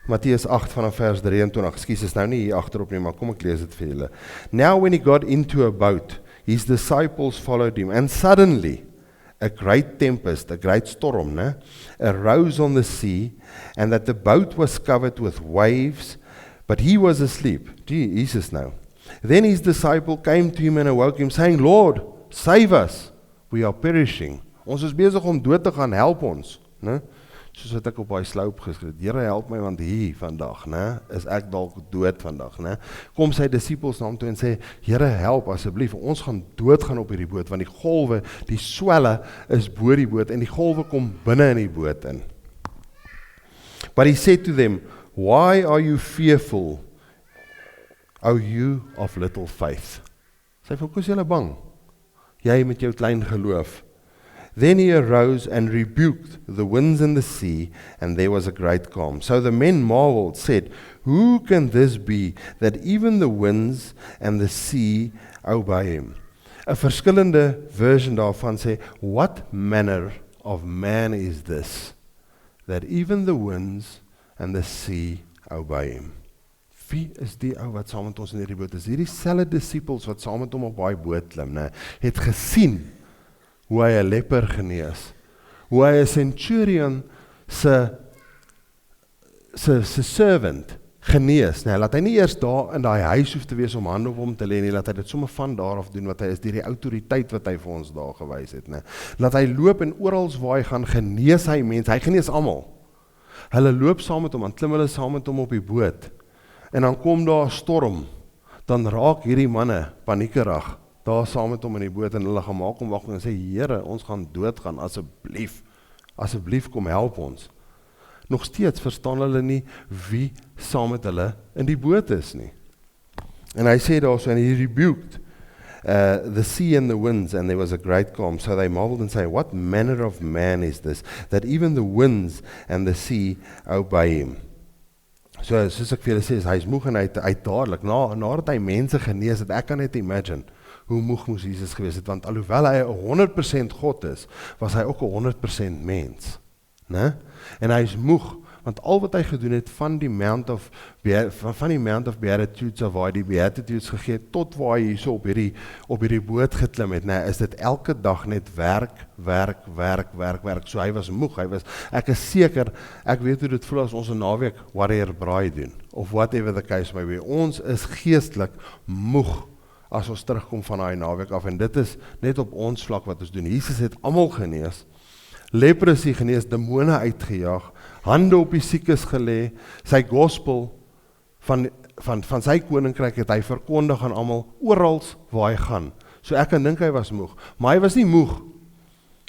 Matteus 8 vanaf vers 23, ekskuus, is nou nie hier agterop nie, maar kom ek lees dit vir julle. Now when he got into a boat, his disciples followed him, and suddenly a great tempest, a great storm, arose on the sea, and that the boat was covered with waves, but he was asleep. Jesus now. Then his disciple came to him and awoke him, saying, Lord, save us, we are perishing. Ons is besig om dood te gaan, help ons. Ne? Soos wat ek op daai sloop geskryf, Here help my, want hier vandag, is ek dalk dood vandag. Kom sy disippels na hom toe en sê, Here help asseblief, ons gaan doodgaan op hierdie boot, want die golwe, die swelle is bo die boot, en die golwe kom binne in die boot in. But he said to them, why are you fearful, O you of little faith? Sy vir, hoekom is julle bang? Jy met jou klein geloof. Then he arose and rebuked the winds and the sea, and there was a great calm. So the men marveled, said, who can this be, that even the winds and the sea obey him? 'n verskillende version daarvan sê, what manner of man is this, that even the winds and the sea obey him? Wie is die ou wat saam met ons in hierdie boot is? Hierdie selfde disippels wat saam met hom op daai boot klim, het gesien hoe hy 'n leper genees, hoe hy 'n centurion se servant, genees, nee, laat hy nie eers daar in daai huis hoef te wees om hande op hom te lê nie, laat hy dit sommer van daar af doen wat hy is, deur die autoriteit wat hy vir ons daar gewys het, nee. Laat hy loop en orals waar hy gaan genees hy mense, hy genees almal. Hulle loop saam met hom, dan klim hulle saam met hom op die boot, en dan kom daar 'n storm, dan raak hierdie manne paniekerig, daar saam met hom in die boot, en hulle gaan maak hom wakker en sê, Here, ons gaan doodgaan, asseblief kom help ons. Nog steeds verstaan hulle nie wie saam met hulle in die boot is nie. En hy sê daar so, and he rebuked the sea and the winds, and there was a great calm. So they marveled and say, what manner of man is this, that even the winds and the sea obey him? So, soos ek vir julle sê, hy is moeg en hy dadelik, nadat hy mense genees het, ek kan net imagine, hoe moeg moes Jesus gewees het, want alhoewel hy 100% God is, was hy ook 100% mens. Ne? En hy is moeg, want al wat hy gedoen het van die Mount of Beatitudes, of waar hy die Beatitudes gegee het, tot waar hy so op hierdie boot geklim het, ne, is dit elke dag net werk, so hy was moeg, ek is seker, ek weet hoe dit voel as ons 'n naweek warrior braai doen, of whatever the case may be, ons is geestelik moeg, as ons terugkom van daai naweek af, en dit is net op ons vlak wat ons doen. Jesus het almal genees, leprosy genees, demone uitgejaag, hande op die siekes gelê, sy gospel van sy koninkryk het hy verkondig aan almal, orals waar hy gaan. So ek kan dink hy was moeg, maar hy was nie moeg.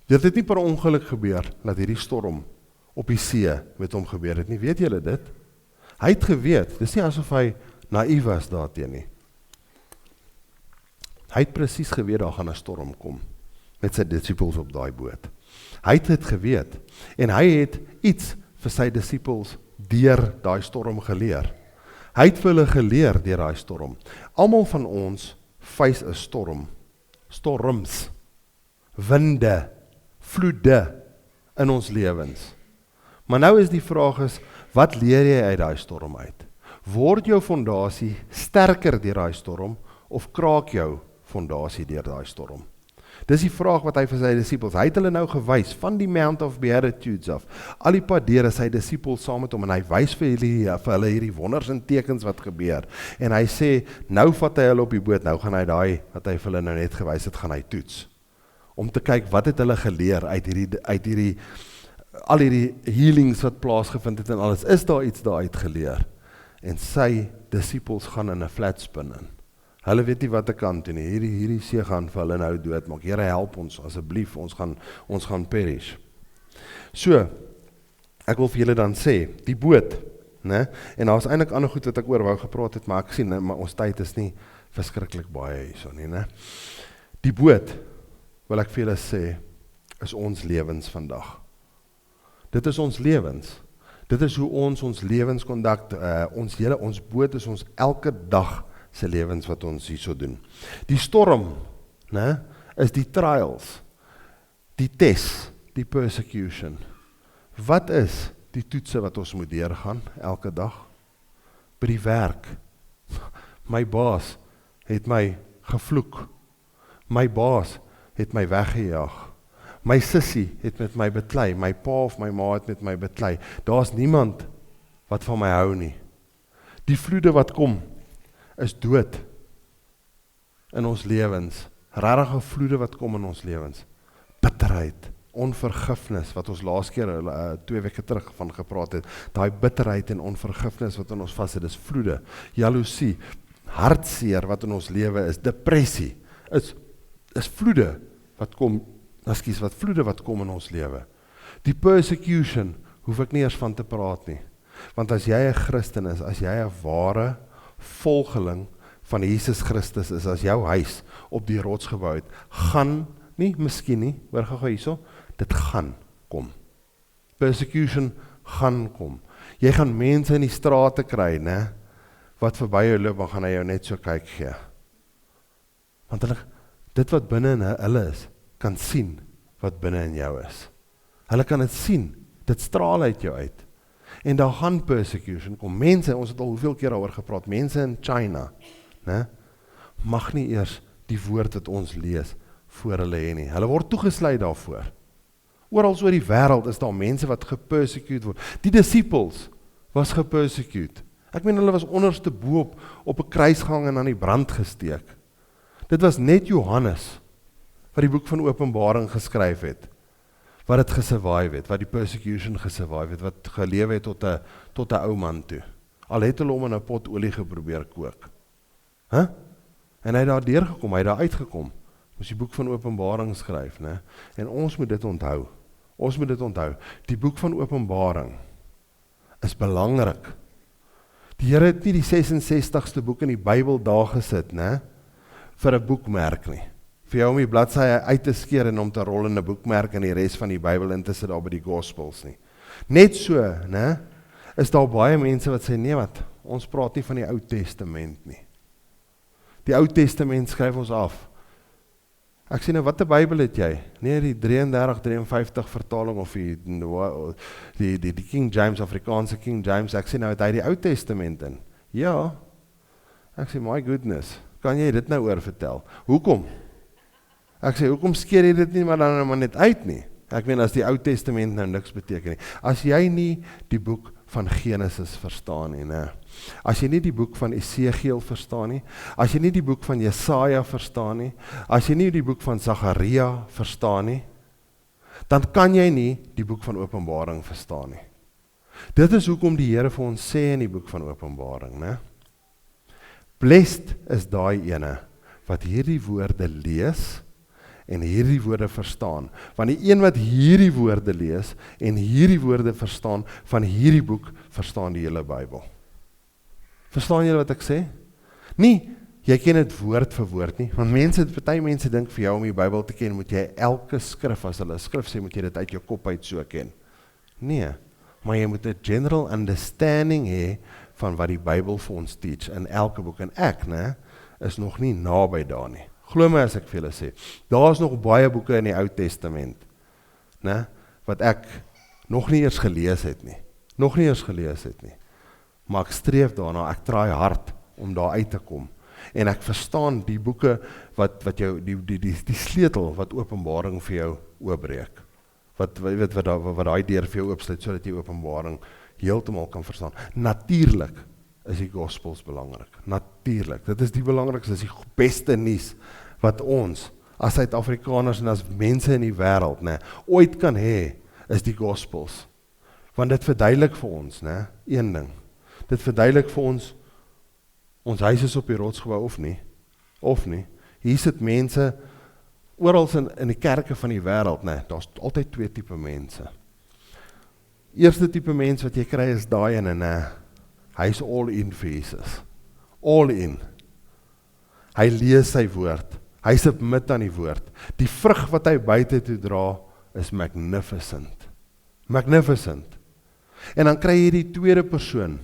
Dit het nie per ongeluk gebeur, dat hierdie storm op die see met hom gebeur het nie, weet julle dit? Hy het geweet, dis nie asof hy naïef was daarteen nie. Hy het presies geweet, daar gaan 'n storm kom, met sy disciples op daai boot. Hy het dit geweet, en hy het iets vir sy disciples deur daai storm geleer. Hy het vir hulle geleer deur daai storm. Almal van ons face 'n storm, storms, winde, vloede in ons lewens. Maar nou is die vraag is, wat leer jy uit daai storm uit? Word jou fondasie sterker deur daai storm, of kraak jou fondasie deur daai storm? Dis die vraag wat hy vir sy disciples, hy het hulle nou gewys, van die Mount of Beatitudes af, al die pad deur is sy disciples saam met hom, en hy wys vir hulle hierdie wonders en tekens wat gebeur, en hy sê, nou vat hy hulle op die boot, nou gaan hy daai, wat hy vir hulle nou net gewys het, gaan hy toets, om te kyk, wat het hulle geleer, uit hierdie al hierdie healings wat plaasgevind het, en alles, is daar iets daaruit geleer, en sy disciples gaan in 'n flat spin in. Hulle weet nie wat ek kan doen nie, hierdie see gaan vir hulle nou doodmaak, Here help ons, asseblief, ons gaan perish. So, ek wil vir julle dan sê, die boot, né? En daar is eintlik ander goed wat ek oor wou gepraat het, maar ek sien, maar ons tyd is nie verskriklik baie hierso nie, né? Die boot, wil ek vir julle sê, is ons lewens vandag. Dit is ons lewens. Dit is hoe ons lewens kondak, ons boot is ons elke dag se lewens wat ons hierso doen. Die storm, né, is die trials, die test, die persecution. Wat is die toetse wat ons moet deurgaan elke dag? By die werk. My baas het my gevloek. My baas het my weggejaag. My sussie het met my beklei. My pa of my ma het met my beklei. Daar's niemand wat van my hou nie. Die vloede wat kom, is dood in ons lewens. Regtige vloede wat kom in ons lewens. Bitterheid, onvergifnis, wat ons laas keer 2 weke terug van gepraat het. Daai bitterheid en onvergifnis wat in ons vas het, is vloede. Jaloesie, hartseer wat in ons lewe is, depressie, is vloede wat kom, vloede wat kom in ons lewe. Die persecution hoef ek nie eers van te praat nie. Want as jy 'n Christen is, as jy 'n ware volgeling van Jesus Christus is, as jou huis op die rots gebou het, gaan nie, miskien nie, hoor gou hierso, dit gaan kom. Persecution gaan kom. Jy gaan mense in die strate kry, né, wat verby jou loop, dan gaan hy jou net so kyk gee. Want dit wat binne in hulle is, kan sien wat binne in jou is. Hulle kan dit sien, dit straal uit jou uit. En daar gaan persecution kom. Mense, ons het al hoeveel keer daaroor gepraat, mense in China, né, mag nie eers die woord wat ons lees voor hulle hê nie. Hulle word toegesluit daarvoor. Oral oor die wêreld is daar mense wat gepersecute word. Die disciples was gepersecute. Ek meen hulle was onderste bo op 'n kruis gehang en aan die brand gesteek. Dit was net Johannes wat die boek van Openbaring geskryf het, wat het gesurvive het, wat die persecution gesurvive het, wat geleef het tot 'n ou man toe. Al het hulle hom in 'n pot olie geprobeer kook. En hy het daar deurgekom, hy het daar uitgekom. Ons die boek van Openbaring skryf, né? En ons moet dit onthou. Ons moet dit onthou. Die boek van Openbaring is belangrik. Die Here het nie die 66ste boek in die Bybel daar gesit, né? Vir 'n boekmerk nie. Vir jou om die bladsye uit te skeer en om te rol in 'n boekmerk en die res van die Bybel in te sit daar by die Gospels nie. Net so, né? Is daar baie mense wat sê, nee wat, ons praat nie van die Ou Testament nie. Die Ou Testament skryf ons af. Ek sê nou, wat 'n Bybel het jy? Nee, die 33-53 vertaling of die King James, Afrikaanse King James, ek sê nou, het hy die Ou Testament in? Ja. Ek sê, my goodness, kan jy dit nou oor vertel? Hoekom? Ek sê, hoekom skeer jy dit nie maar dan maar net uit nie? Ek meen, as die Ou Testament nou niks beteken nie. As jy nie die boek van Genesis verstaan nie, né? As jy nie die boek van Esegiel verstaan nie, as jy nie die boek van Jesaja verstaan nie, as jy nie die boek van Sagaria verstaan nie, dan kan jy nie die boek van Openbaring verstaan nie. Dit is hoekom die Here vir ons sê in die boek van Openbaring, né? Blessed is daai ene wat hierdie woorde lees en hierdie woorde verstaan. Want die een wat hierdie woorde lees en hierdie woorde verstaan van hierdie boek, verstaan die hele Bybel. Verstaan julle wat ek sê? Nie, jy ken dit woord vir woord nie, want party mense dink vir jou om die Bybel te ken, moet jy elke skrif, as hulle 'n skrif sê, moet jy dit uit jou kop uit so ken. Nee, maar jy moet 'n general understanding hê van wat die Bybel vir ons teach in elke boek. En ek, né, is nog nie naby daar nie. Glo my as ek vir julle sê, daar is nog baie boeke in die Ou Testament, né, wat ek nog nie eers gelees het nie. Maar ek streef daarna, ek traai hard om daar uit te kom. En ek verstaan die boeke wat jou die sleutel wat Openbaring vir jou oopbreek. Wat daai deur vir jou oopsluit sodat jy Openbaring heeltemal kan verstaan. Natuurlik is die Gospels belangrik. Natuurlik. Dit is die belangrikste, dit is die beste nuus wat ons as Suid-Afrikaners en as mense in die wêreld, né, ooit kan hê, is die Gospels. Want dit verduidelik vir ons, né, een ding. Dit verduidelik vir ons huis is op die rots gebou of nie. Hier sit mense oral in die kerke van die wêreld, né, daar's altyd twee tipe mense. Eerste tipe mens wat jy kry is daai ene, né, hy's all in vir Jesus. All in. Hy lees sy woord. Hy submit aan die woord. Die vrug wat hy buite toe dra is magnificent. Magnificent. En dan kry jy die tweede persoon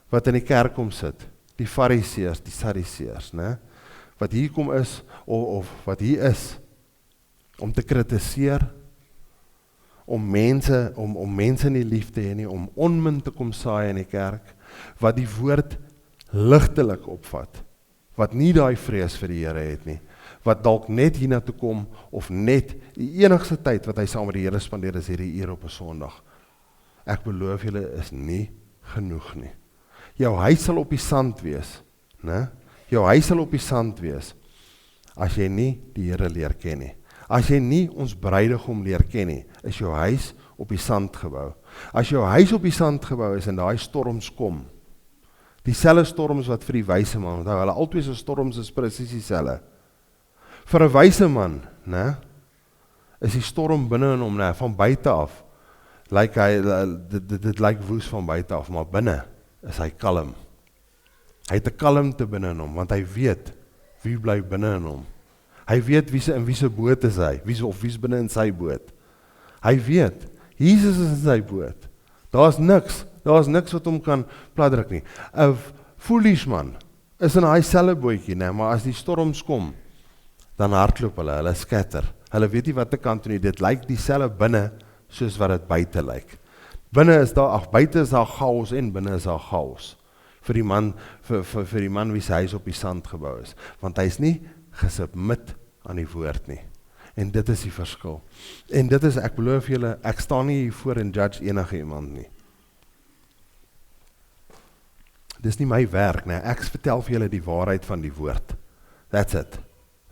wat in die kerk kom sit, die Fariseërs, die Sadduseërs, né? Wat hier kom is, of wat hier is, om te kritiseer, om mense nie lief te hê nie, om onmin te kom saai in die kerk, wat die woord ligtelik opvat, wat nie daai vrees vir die Here het nie, wat dalk net hiernatoe kom, of net die enigste tyd wat hy saam met die Here spandeer is hierdie uur op 'n Sondag. Ek beloof julle is nie genoeg nie. Jou huis sal op die sand wees, né? Jou huis sal op die sand wees, as jy nie die Here leer ken nie. As jy nie ons bruidegom leer ken nie, is jou huis op die sand gebou. As jou huis op die sand gebou is en daai storms kom, dieselfde storms wat vir die wyse man, onthou, hulle albei se storms is presies dieselfde. Vir 'n wyse man, né, is die storm binne in hom, né, van buite af, dit lyk woes van buite af, maar binne is hy kalm. Hy het 'n kalmte binne in hom, want hy weet wie bly binne in hom. Hy weet in wie se boot is hy, wie's binne in sy boot. Hy weet, Jesus is in sy boot. Daar's niks wat hom kan platdruk nie. 'n Foolish man is in hy selfe bootjie, né, maar as die storms kom, dan hardloop hulle skatter. Hulle weet nie wat te kant toe nie, dit lyk dieselfde binne soos wat dit buite lyk. Buite is daar chaos en binne is daar chaos. Vir die man wie sy huis op die sand gebou is, want hy is nie gesubmit aan die woord nie. En dit is die verskil. En dit is, ek beloof julle, ek staan nie hier voor en judge enige iemand nie. dis nie my werk, nee, ek vertel vir julle die waarheid van die woord. That's it.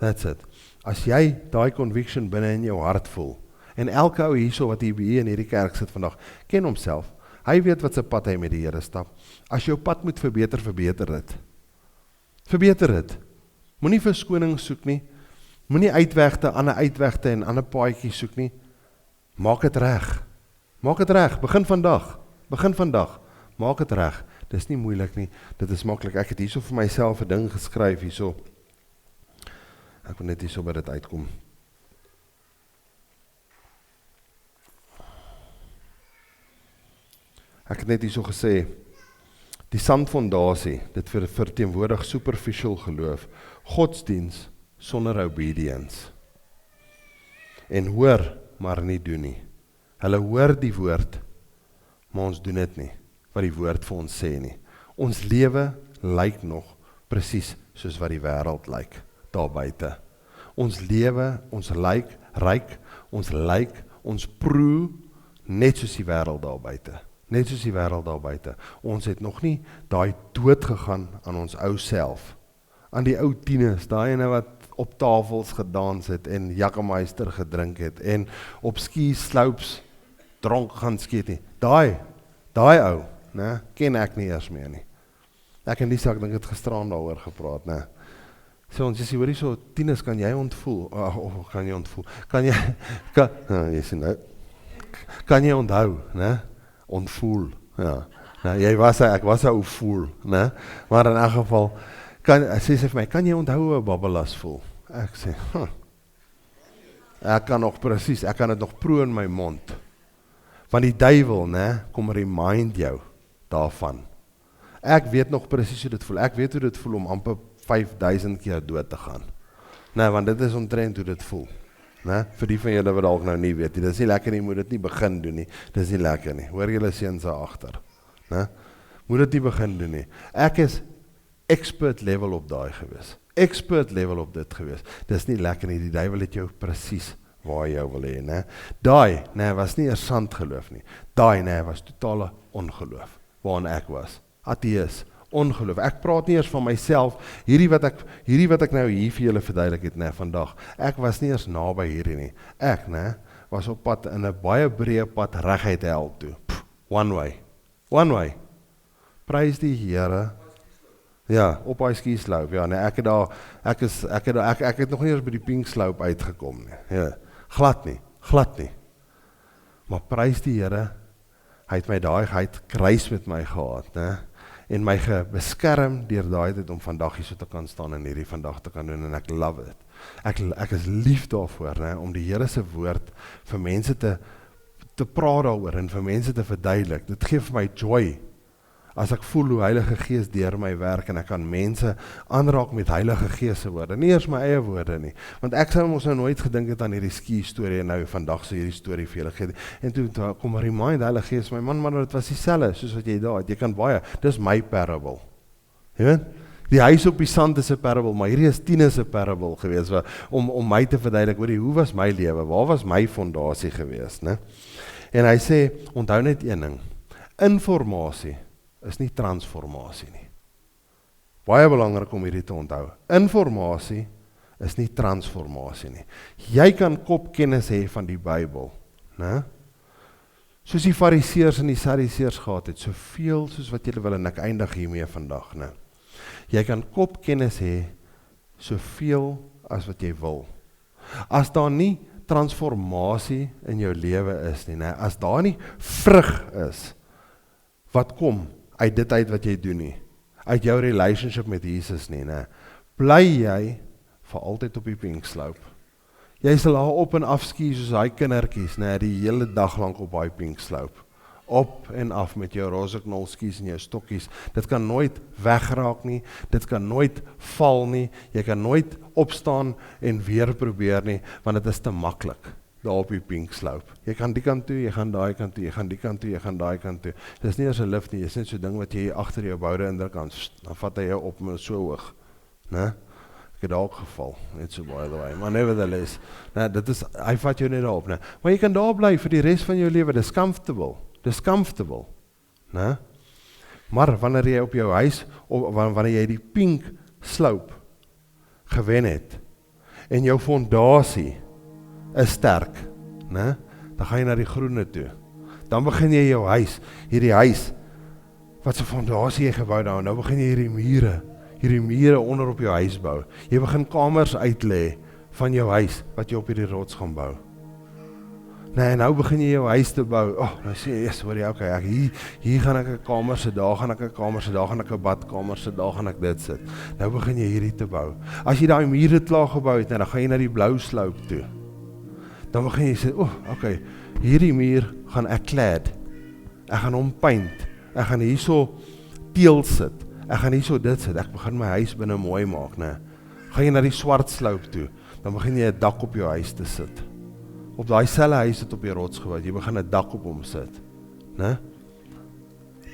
That's it. As jy daai conviction binne in jou hart voel, en elke ou hierso wat hier in hierdie kerk sit vandag, ken homself. Hy weet wat sy pad hy met die Here stap. As jou pad moet verbeter, verbeter dit. Verbeter dit. Moenie verskoning soek nie. Moenie ander uitwegte en ander paadjies soek nie. Maak dit reg. Maak dit reg. Begin vandag. Begin vandag. Maak dit reg. Dis nie moeilik nie. Dit is maklik. Ek het hierso vir myself 'n ding geskryf hierso. Ek wil net hierso by dit uitkom. Ek het net hierso gesê, die sandfondasie, dit verteenwoordig superficial geloof, godsdiens sonder obedience. En hoor, maar nie doen nie. Hulle hoor die woord, maar ons doen dit nie, wat die woord vir ons sê nie. Ons lewe lyk nog presies soos wat die wêreld lyk, daar buite. Ons lewe, ons lyk ryk, ons proe net soos die wêreld daar buite. Net soos die wêreld daar buite. Ons het nog nie daai dood gegaan aan ons ou self. Aan die ou tieners, daai ene wat op tafels gedans het en Jagermeister gedrink het en op ski slopes dronk gaan skiet nie. Daai ou, né, ken ek nie eers meer nie. Ek en Lisa, ek dink het gisteraan daaroor gepraat, né. So ons sê, hoorie so, tieners, kan jy ontvoel? Kan jy ontvoel? Jy sê nou, kan jy onthou, né? Ontvoel, ja. Nou, ek was 'n ou voel, né? Maar in elk geval, sê sy vir my, kan jy onthou hoe 'n babbelas voel? Ek sê, ek kan nog presies, ek kan dit nog proe in my mond. Want die duiwel, né, kom remind jou daarvan. Ek weet nog presies hoe dit voel. Ek weet hoe dit voel om amper 5000 keer dood te gaan. Nee, want dit is omtrent hoe dit voel. Nee, vir die van julle wat dalk nou nie weet nie, dis nie lekker nie, moet dit nie begin doen nie, dis nie lekker nie, hoor julle seuns daar agter, nee, moet dit nie begin doen nie, ek is expert level op daai gewees, expert level op dit gewees, dis nie lekker nie, die duiwel het jou presies waar jy jou wil hê, nee, daai, nee, was nie 'n sandgeloof nie, daai, nee, was totale ongeloof, waarin ek was, ateïs, ongeloof. Ek praat nie eers van myself, hierdie wat ek nou hier vir julle verduidelik het, nee, vandag. Ek was nie eers naby hierdie nie. Ek, nee, was op pad in 'n baie breë pad reguit hel toe. One way. Prys die Here. Ja, op daai ski slope. Ja, nee, ek het nog nie eers by die pink slope uitgekom nie. Ja, glad nie. Maar prys die Here. Hy het my hy het kruis met my gehad, nee. En my beskerm deur daai tyd om vandag hier so te kan staan en hierdie vandag te kan doen en ek love it. Ek is lief daarvoor, né, om die Here se woord vir mense te praat daaroor en vir mense te verduidelik. Dit gee vir my joy. As ek voel hoe Heilige Gees deur my werk en ek kan mense aanraak met Heilige Gees se woorde, nie eers my eie woorde nie. Want ek sou mos nou nooit gedink het aan hierdie ski storie en nou vandag so hierdie storie vir julle gee. En toe kom 'n remind Heilige Gees, my man, maar dit was dieselfde soos wat jy daar het. Jy kan baie. Dis my parable. Jy weet? Die huis op die sand is 'n parable, maar hierdie is Tine se parable gewees om my te verduidelik oor hoe was my lewe? Waar was my fondasie gewees, né? En hy sê, onthou net een ding. Informasie is nie transformasie nie. Baie belangrik om hierdie te onthou. Informasie is nie transformasie nie. Jy kan kopkennis hê van die Bybel, né? Soos die Fariseërs en die Sadduseërs gehad het, soveel soos wat julle wil en ek eindig hiermee vandag, né? Jy kan kopkennis hê soveel as wat jy wil. As daar nie transformasie in jou lewe is nie, né? As daar nie vrug is wat kom uit dit uit wat jy doen nie, uit jou relationship met Jesus nie, né? Bly jy vir altyd op die pink slope. Jy sal daar op en af ski soos daai kindertjies, né, die hele dag lank op daai pink slope. Op en af met jou roseknol skies en jou stokkies. Dit kan nooit wegraak nie, dit kan nooit val nie, jy kan nooit opstaan en weer probeer nie, want dit is te maklik. Daar op die pink slope. Jy gaan die kant toe, jy gaan daai kant toe, jy gaan die kant toe, jy gaan daai kant toe. Dis nie eers 'n lift nie, dis net so 'n ding wat jy agter jou boude indruk kan, dan vat hy jou op met so hoog, né? Ek het ook geval, net so by the way. Maar nevertheless, dit is, hy vat jou net daarop, né? Maar jy kan daar bly vir die res van jou lewe, dis comfortable, né? Maar wanneer jy op jou huis, wanneer jy die pink slope gewen het, en jou fondasie is sterk, né? Dan gaan jy na die groene toe. Dan begin jy jou huis, hierdie huis, wat se fondasie jy gebou daar, nou begin jy hierdie mure onder op jou huis bou. Jy begin kamers uitlê van jou huis, wat jy op hierdie rots gaan bou. Nee, nou begin jy jou huis te bou. Nou sê jy, hoor jy, okay, hier gaan ek 'n kamer sit, daar gaan ek 'n kamer sit, daar gaan ek 'n badkamer sit, daar gaan ek dit sit. Nou begin jy hierdie te bou. As jy daai mure klaar gebou het, dan gaan jy na die blou sloop toe. Dan begin jy sê, okay, hierdie muur gaan ek clad. Ek gaan hom paint. Ek gaan hierso teel sit. Ek gaan hierso dit sit. Ek begin my huis binne mooi maak, né? Gaan jy na die swart sloop toe, dan begin jy 'n dak op jou huis te sit. Op daai selfe huis het op die rots gebou, jy begin 'n dak op hom sit, né?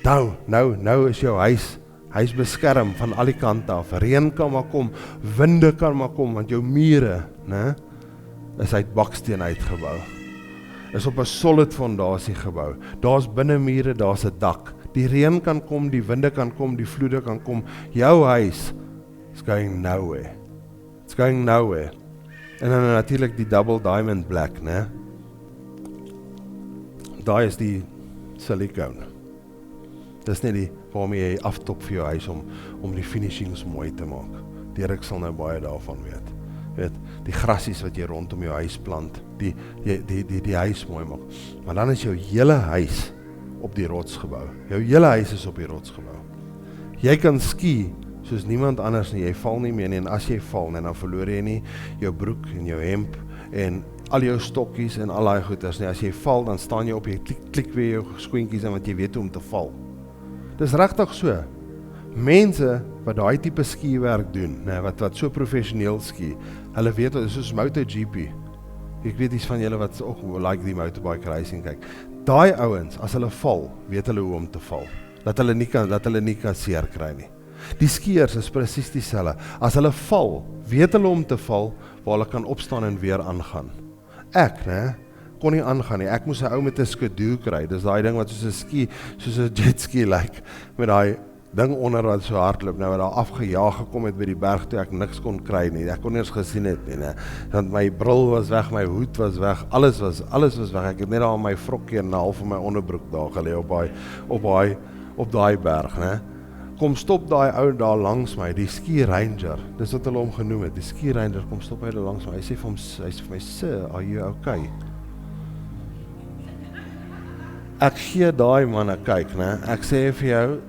Nou is jou huis beskerm van al die kante af. Reën kan maar kom, winde kan maar kom, want jou mure, né, is uit baksteen uitgebou. Is op 'n solid fondasie gebou. Daar's binne mure, daar's 'n dak. Die reën kan kom, die winde kan kom, die vloede kan kom. Jou huis is going nowhere. It's going nowhere. En dan natuurlik die double diamond black, né? Daai is die silicone. Dis net die waarmee jy aftop vir jou huis om die finishings mooi te maak. Derek sal nou baie daarvan weet. Weet, die grasies wat jy rondom jou huis plant, die huis mooi maak. Maar dan is jou hele huis op die rots gebou. Jou hele huis is op die rots gebou. Jy kan ski soos niemand anders nie, jy val nie meer nie, en as jy val, dan verloor jy nie jou broek en jou hemp en al jou stokkies en al daai goeders nie. As jy val, dan staan jy op, jy klik weer jou skoentjies en want jy weet hoe om te val. Dis regtig so. Mense wat daai tipe skiwerk doen, wat so professioneel ski, hulle weet, dit is soos MotoGP. Ek weet iets van julle wat ook like die motorbike racing kyk. Daai ouens, as hulle val, weet hulle hoe om te val. Dat hulle nie kan seer kry nie. Die skiers is presies dieselfde. As hulle val, weet hulle om te val, waar hulle kan opstaan en weer aangaan. Ek, kon nie aangaan nie. Ek moes 'n ou met 'n skidoo kry. Dis daai ding wat soos 'n jet ski lyk, met daai ding onder wat so hardloop, wat daar afgejaag gekom het by die berg toe ek niks kon kry nie. Ek kon nie eens gesien het nie, Want my bril was weg, my hoed was weg, alles was weg. Ek het net daar my vrokkie en 'n half van my onderbroek daar gelê op daai berg, Kom stop daai ou daar langs my, die ski ranger, dis wat hulle hom genoem het, die ski ranger kom stop hy daar langs my, hy sê vir my, sir, are you okay? Ek gee daai man 'n kyk, ek sê vir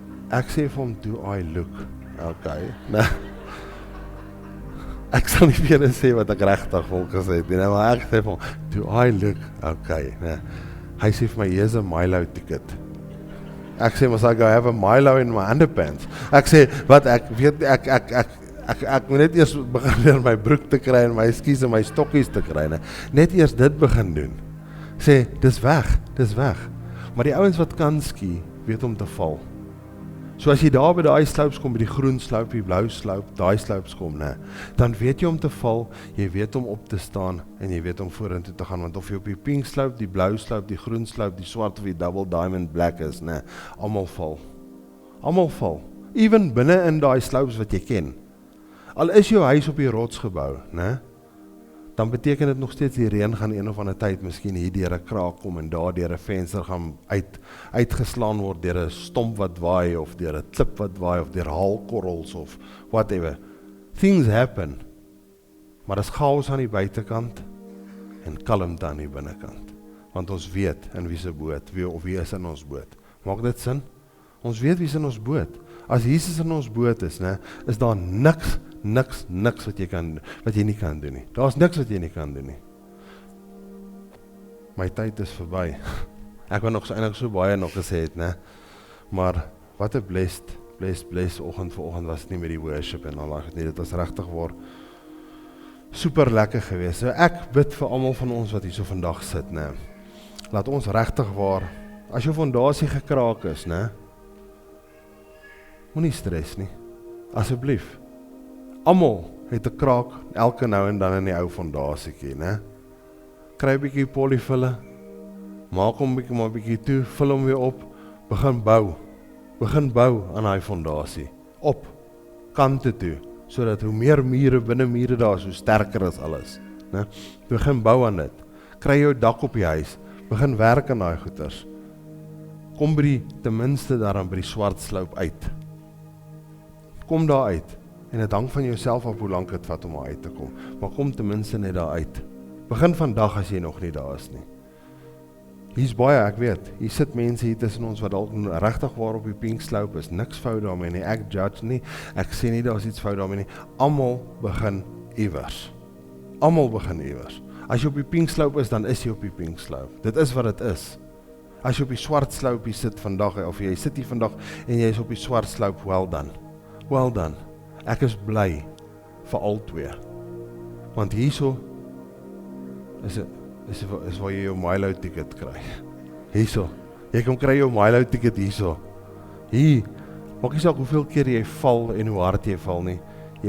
hom, do I look okay? Ek sal nie vir julle sê wat ek regtig vir hom gesê het nie, maar ek sê vir hom, do I look okay? Hy sê vir my, here's a Milo ticket. Ek sê, must I go have a Milo in my underpants? Ek sê, wat, ek moet net eers begin weer my broek te kry en my skies en my stokkies te kry, Net eers dit begin doen. Sê, dis weg. Maar die ouens wat kan ski, weet om te val. So as jy daar by daai slopes kom, by die groen sloop, die blou sloop, daai slopes kom, dan weet jy om te val, jy weet om op te staan, en jy weet om vorentoe te gaan, want of jy op die pink sloop, die blou sloop, die groen sloop, die swart of die double diamond black is, almal val. Even binne in daai slopes wat jy ken. Al is jou huis op die rots gebou, dan beteken dit nog steeds die reën gaan een of ander tyd miskien hier deur 'n kraak kom en daar deur 'n venster gaan uitgeslaan word deur 'n stomp wat waai of deur 'n klip wat waai of deur haalkorrels of whatever. Things happen. Maar dit is chaos aan die buitekant en kalmte aan die binnekant. Want ons weet in wie se boot, wie is in ons boot. Maak dit sin? Ons weet wie is in ons boot. As Jesus in ons boot is daar niks wat jy nie kan doen nie. Daar's niks wat jy nie kan doen nie. My tyd is verby. Ek wou nog eintlik so baie nog gesê het, maar wat 'n blessed oggend vanoggend was dit nie met die worship en al daai nie. Dit was regtig waar super lekker geweest. So ek bid vir almal van ons wat hier so vandag sit, Laat ons regtig waar, as jou fondasie gekraak is, moenie stres nie. Asseblief. Almal het 'n kraak elke nou en dan in die ou fondasiekie, Kry 'n bietjie polyfille, maak hom bietjie toe, vul hom weer op, begin bou. Begin bou aan daai fondasie, op kante toe, sodat hoe meer mure binne mure daar is, hoe sterker is alles. Né? Begin bou aan dit. Kry jou dak op die huis, begin werk aan daai goeders. Kom by die, ten minste daaraan by die swart sloop uit. Kom daar uit, en dit hang van jouself af hoe lank dit vat om daar uit te kom, maar kom ten minste net daar uit. Begin vandag as jy nog nie daar is nie. Hier's baie, ek weet, hier sit mense hier tussen ons wat dalk regtig waar op die pink slope is, niks fout daarmee nie, ek judge nie, ek sê nie daar's iets fout daarmee nie, almal begin iewers. Almal begin iewers. As jy op die pink slope is, dan is jy op die pink slope. Dit is wat dit is. As jy op die swart slope sit vandag, of jy sit hier vandag en jy is op die swart slope, well done. Well done. Ek is bly vir al twee. Want hierso is waar jy jou Milo ticket kry. Hierso. Jy kan kry jou Milo ticket hierso. Hier. Maak nie saak hoeveel keer jy val en hoe hard jy val nie.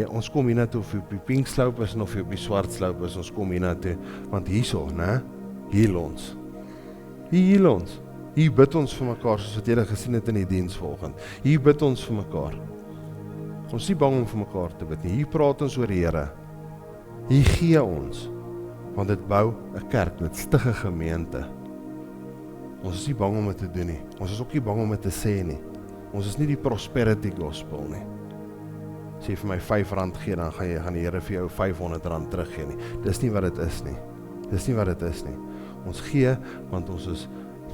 Ons kom hier na toe of jy op die pink slope is en of jy op die swart slope is, ons kom hier na toe. Want hierso, né? Hier ons. Hier ons. Hier bid ons vir mekaar, soos wat julle gesien het in die diens vanoggend. Hier bid ons vir mekaar. Ons is nie bang om vir mekaar te bid nie. Hier praat ons oor die Here. Hier gee ons. Want dit bou 'n kerk, dit stig 'n gemeente. Ons is nie bang om dit te doen nie. Ons is ook nie bang om dit te sê nie. Ons is nie die prosperity gospel nie. As jy vir my R5 gee, dan gaan die Here vir jou R500 teruggee nie. Dis nie wat dit is nie. Dis nie wat dit is nie. Ons gee, want ons is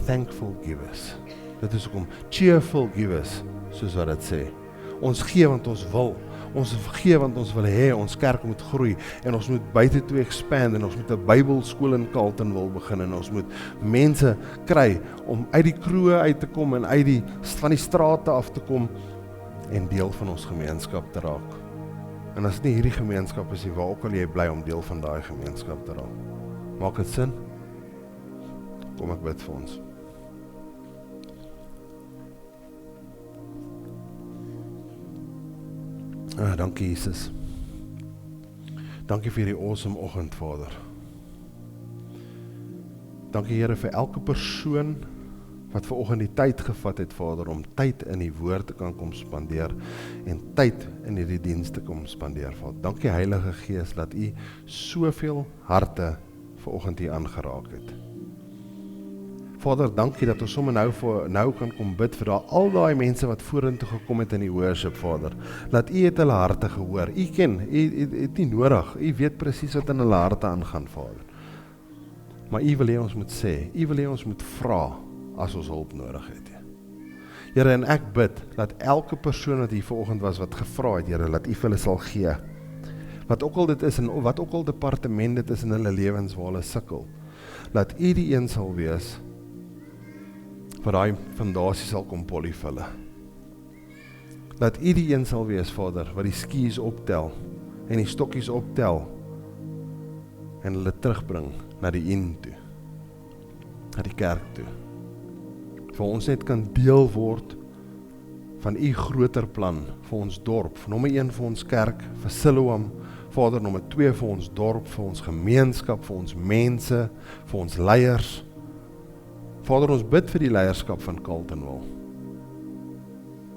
thankful givers. Dit is ook om cheerful givers, soos wat dit sê. Ons gee, want ons wil. Ons gee, want ons wil hê, ons kerk moet groei, en ons moet buite toe expand, en ons moet 'n Bybelskool in Carletonville begin, en ons moet mense kry, om uit die kroeg uit te kom, en van die strate af te kom, en deel van ons gemeenskap te raak. En as dit nie hierdie gemeenskap is nie, waar ook al jy bly om deel van daai gemeenskap te raak. Maak dit sin? Kom ek bid vir ons. Dankie Jesus. Dankie vir hierdie awesome oggend, Vader. Dankie Here vir elke persoon wat vanoggend die tyd gevat het, Vader, om tyd in die woord te kan kom spandeer en tyd in hierdie diens te kom spandeer, Vader. Dankie Heilige Gees dat U soveel harte vanoggend hier aangeraak het. Vader, dankie dat ons sommer nou kan kom bid vir al daai mense wat vorentoe gekom het in die worship, Vader. Dat U het hulle harte gehoor. U ken, U het nie nodig. U weet presies wat in hulle harte aangaan, Vader. Maar U wil hê ons moet sê, U wil hê ons moet vra as ons hulp nodig het. Here, en ek bid dat elke persoon wat hier vanoggend was wat gevra het, Here, dat U vir hulle sal gee. Wat ook al dit is en wat ook al departement dit is in hulle lewens waar hulle sukkel. Laat U die een sal wees wat daai fondasie sal kom polyvulle. Laat U die een sal wees, Vader, wat die skies optel en die stokkies optel en hulle terugbring na die inn toe, na die kerk toe. Vir ons net kan deel word van U groter plan vir ons dorp, nommer 1 vir ons kerk, vir Siloam, Vader, nommer 2 vir ons dorp, vir ons gemeenskap, vir ons mense, vir ons leiers. Vader, ons bid vir die leierskap van Carletonville.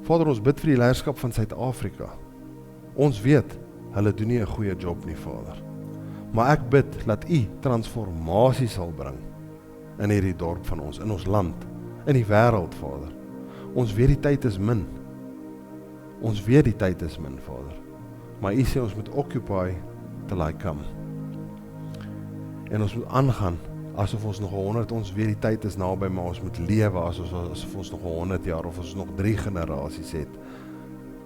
Vader, ons bid vir die leierskap van Suid-Afrika. Ons weet, hulle doen nie 'n goeie job nie, Vader. Maar ek bid, dat U transformasie sal bring in hierdie dorp van ons, in ons land, in die wêreld, Vader. Ons weet die tyd is min. Ons weet die tyd is min, Vader. Maar U sê ons moet occupy till I come. En ons moet aangaan asof ons nog 100, ons weet die tyd is naby, maar ons moet lewe asof ons nog 100 jaar of ons nog 3 generasies het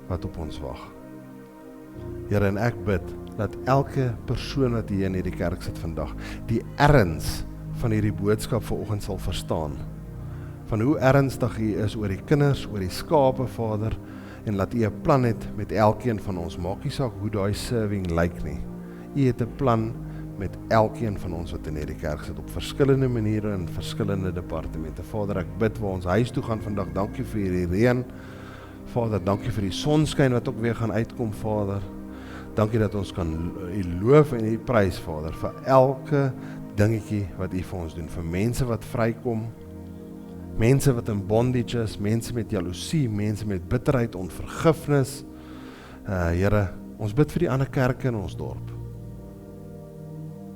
wat op ons wag. Here, en ek bid dat elke persoon wat hier in hierdie kerk sit vandag, die erns van hierdie boodskap vanoggend sal verstaan. Van hoe ernstig U is oor die kinders, oor die skape, Vader, en laat U 'n plan het met elkeen van ons. Maak nie saak hoe daai serving lyk nie. U het 'n plan met elkeen van ons wat in hierdie kerk sit, op verskillende maniere en verskillende departemente. Vader, ek bid waar ons huis toe gaan vandag, dankie vir hierdie reën. Vader, dankie vir die sonskyn wat ook weer gaan uitkom, Vader. Dankie dat ons kan U loof en U prys, Vader, vir elke dingetjie wat U vir ons doen, vir mense wat vrykom, mense wat in bondage is, mense met jaloesie, mense met bitterheid, onvergifnis. Here, ons bid vir die ander kerke in ons dorp.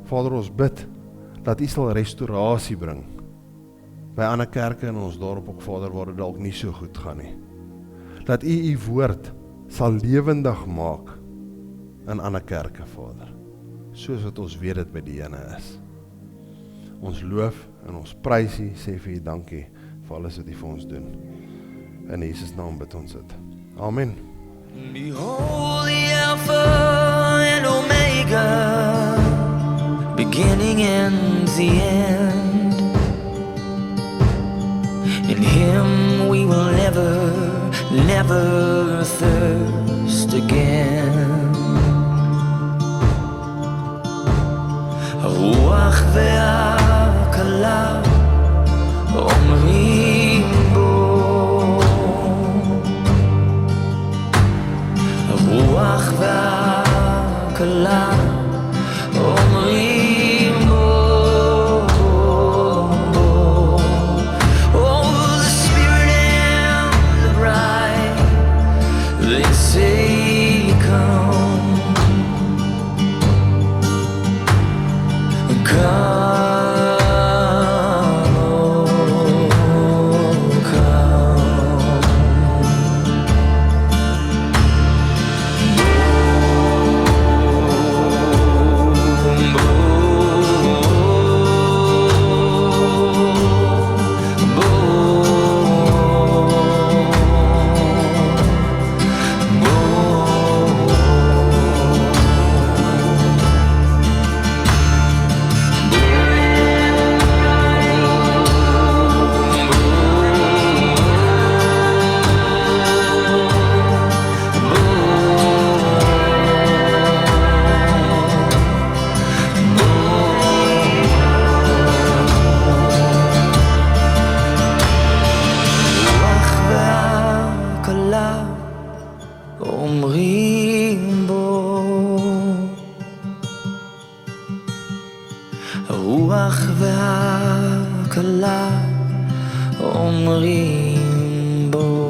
Vader, ons bid dat U sal restaurasie bring by ander kerke in ons dorp ook, Vader, waar dit dalk nie so goed gaan nie. Dat U woord sal lewendig maak in ander kerke, Vader, soos wat ons weet dit by die ene is. Ons loof en ons prys U, sê vir U dankie vir alles wat U vir ons doen. In Jesus naam bid ons dit. Amen. Behold the Alpha and Omega, beginning and the end. In Him we will never, never thirst again. Ruach ve'akala omrim bo, Ruach ve'akala omrim bo. Oh, the Spirit and the bride, they say come, come. אומרים בו הרוח והקלה אומרים בו